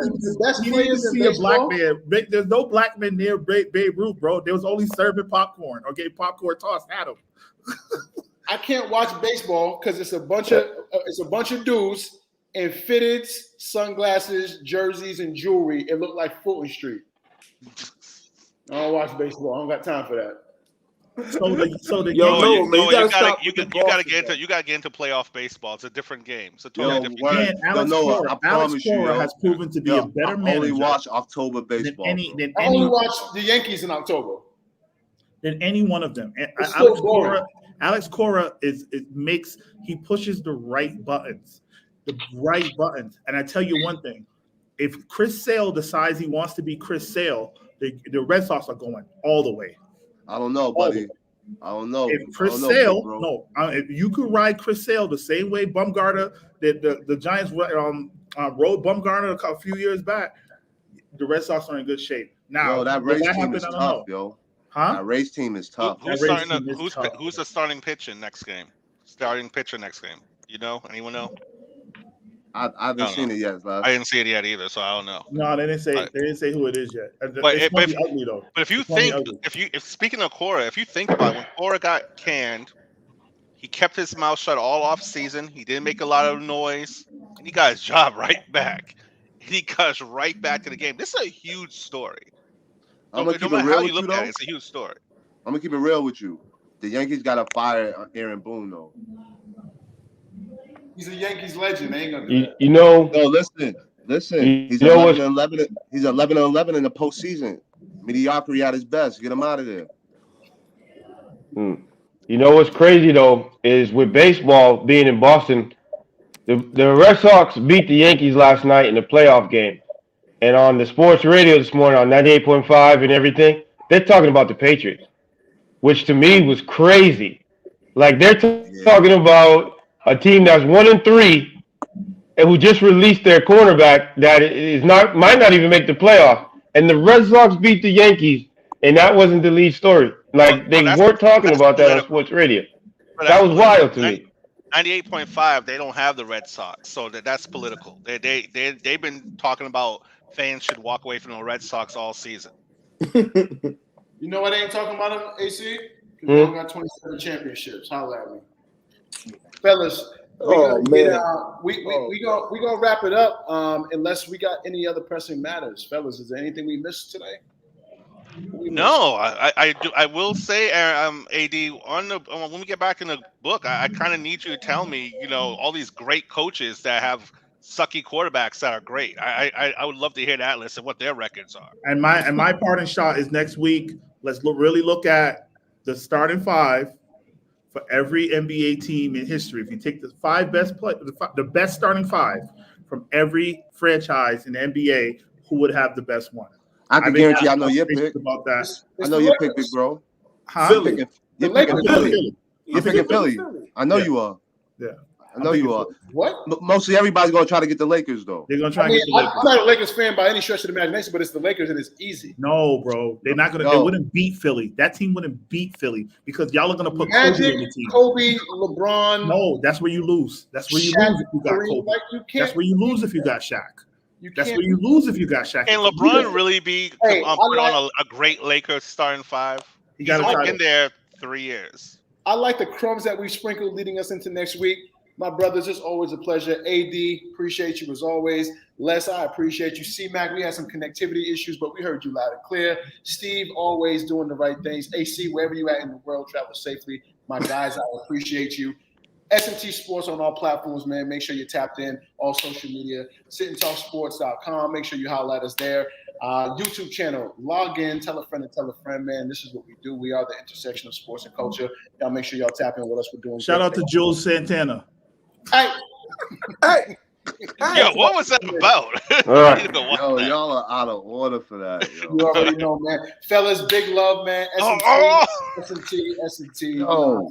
There's no black man near Babe Ruth, bro. There was only serving popcorn. Okay, popcorn toss had him. I can't watch baseball because it's a bunch of dudes in fitteds, sunglasses, jerseys, and jewelry. It looked like Fulton Street. I don't watch baseball. I don't got time for that. You gotta get into playoff baseball. It's a different game. It's a totally different game. Alex Cora has proven to be a better manager. I only watch October baseball. I only watch the Yankees in October. Than any one of them. Alex Cora he pushes the right buttons. And I tell you one thing, if Chris Sale decides he wants to be Chris Sale, the Red Sox are going all the way. I don't know, buddy. I don't know. If Chris I don't know, Sale, bro. if you could ride Chris Sale the same way Bumgarner, the Giants rode Bumgarner a few years back, the Red Sox are in good shape. Now, Yo, that race team is tough, yo. Huh? That race team is tough. Who's the starting pitcher next game? Starting pitcher next game. You know? Anyone know? I haven't seen it yet, lad. I didn't see it yet either, so I don't know. No, they didn't say they didn't say who it is yet. But ugly though. But if you think, if speaking of Cora, if you think about it, when Cora got canned, he kept his mouth shut all off season. He didn't make a lot of noise, and he got his job right back. And he got right back to the game. This is a huge story. I'm gonna keep no it matter real how with you look you, at though. it, it's a huge story. I'm gonna keep it real with you. The Yankees gotta fire Aaron Boone, though. He's a Yankees legend. They ain't gonna do that. You know. No, listen. He's 11-11. He's 11-11 in the postseason. Mediocrity at his best. Get him out of there. You know what's crazy though is with baseball being in Boston, the Red Sox beat the Yankees last night in the playoff game, and on the sports radio this morning on 98.5 and everything, they're talking about the Patriots, which to me was crazy. Like they're talking about a team that's 1-3 and who just released their cornerback that might not even make the playoff, and the Red Sox beat the Yankees, and that wasn't the lead story. Like they weren't talking about that on sports radio. That was wild to me. 98.5, they don't have the Red Sox, so that's political. They've been talking about fans should walk away from the Red Sox all season. You know why they ain't talking about them, AC? Because they got 27 championships. Holla at me, fellas. We gonna wrap it up. Unless we got any other pressing matters, fellas. Is there anything we missed today? No, I will say, AD, when we get back in the book, I kind of need you to tell me, all these great coaches that have sucky quarterbacks that are great. I would love to hear that list and what their records are. And my parting shot is next week. Let's really look at the starting five for every NBA team in history. If you take the the best starting five from every franchise in the NBA, who would have the best one? I can guarantee I know your pick. About that. I know your pick, big bro. Philly. You're picking Philly. You're picking Philly. I know you are. Yeah. I know you are. What? Mostly everybody's going to try to get the Lakers, though. They're going to try to get the Lakers. I'm not a Lakers fan by any stretch of the imagination, but it's the Lakers and it's easy. No, bro. They're not going to. They wouldn't beat Philly. That team wouldn't beat Philly because y'all are going to put Magic, Kobe in the team. Kobe, LeBron. No, that's where you lose. That's where you Shaq, lose if you got Kobe. That's where you lose if you got Shaq. That's where you lose if you got Shaq. Can LeBron really be put on a great Lakers starting five? He's only been there 3 years. I like the crumbs that we sprinkled leading us into next week. My brothers, it's always a pleasure. AD, appreciate you as always. Les, I appreciate you. C-Mac, we had some connectivity issues, but we heard you loud and clear. Steve, always doing the right things. AC, wherever you at in the world, travel safely. My guys, I appreciate you. S&T Sports on all platforms, man. Make sure you're tapped in. All social media. SitandTalkSports.com. Make sure you holler at us there. YouTube channel. Log in. Tell a friend, man. This is what we do. We are the intersection of sports and culture. Y'all make sure y'all tap in with us. We're doing. Shout out to Jules Santana. Hey. Yo, what was that about? Y'all are out of order for that. Yo. You already know, man. Fellas, big love, man. S&T. Oh,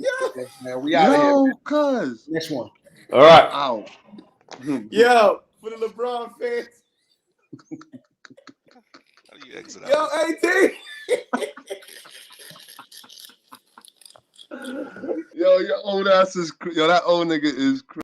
man. We out of here. Cuz. Next one. All right. Out. Yo, for the LeBron fans. How do you exit out? Yo, AT. Yo, your old ass is that old nigga is crazy.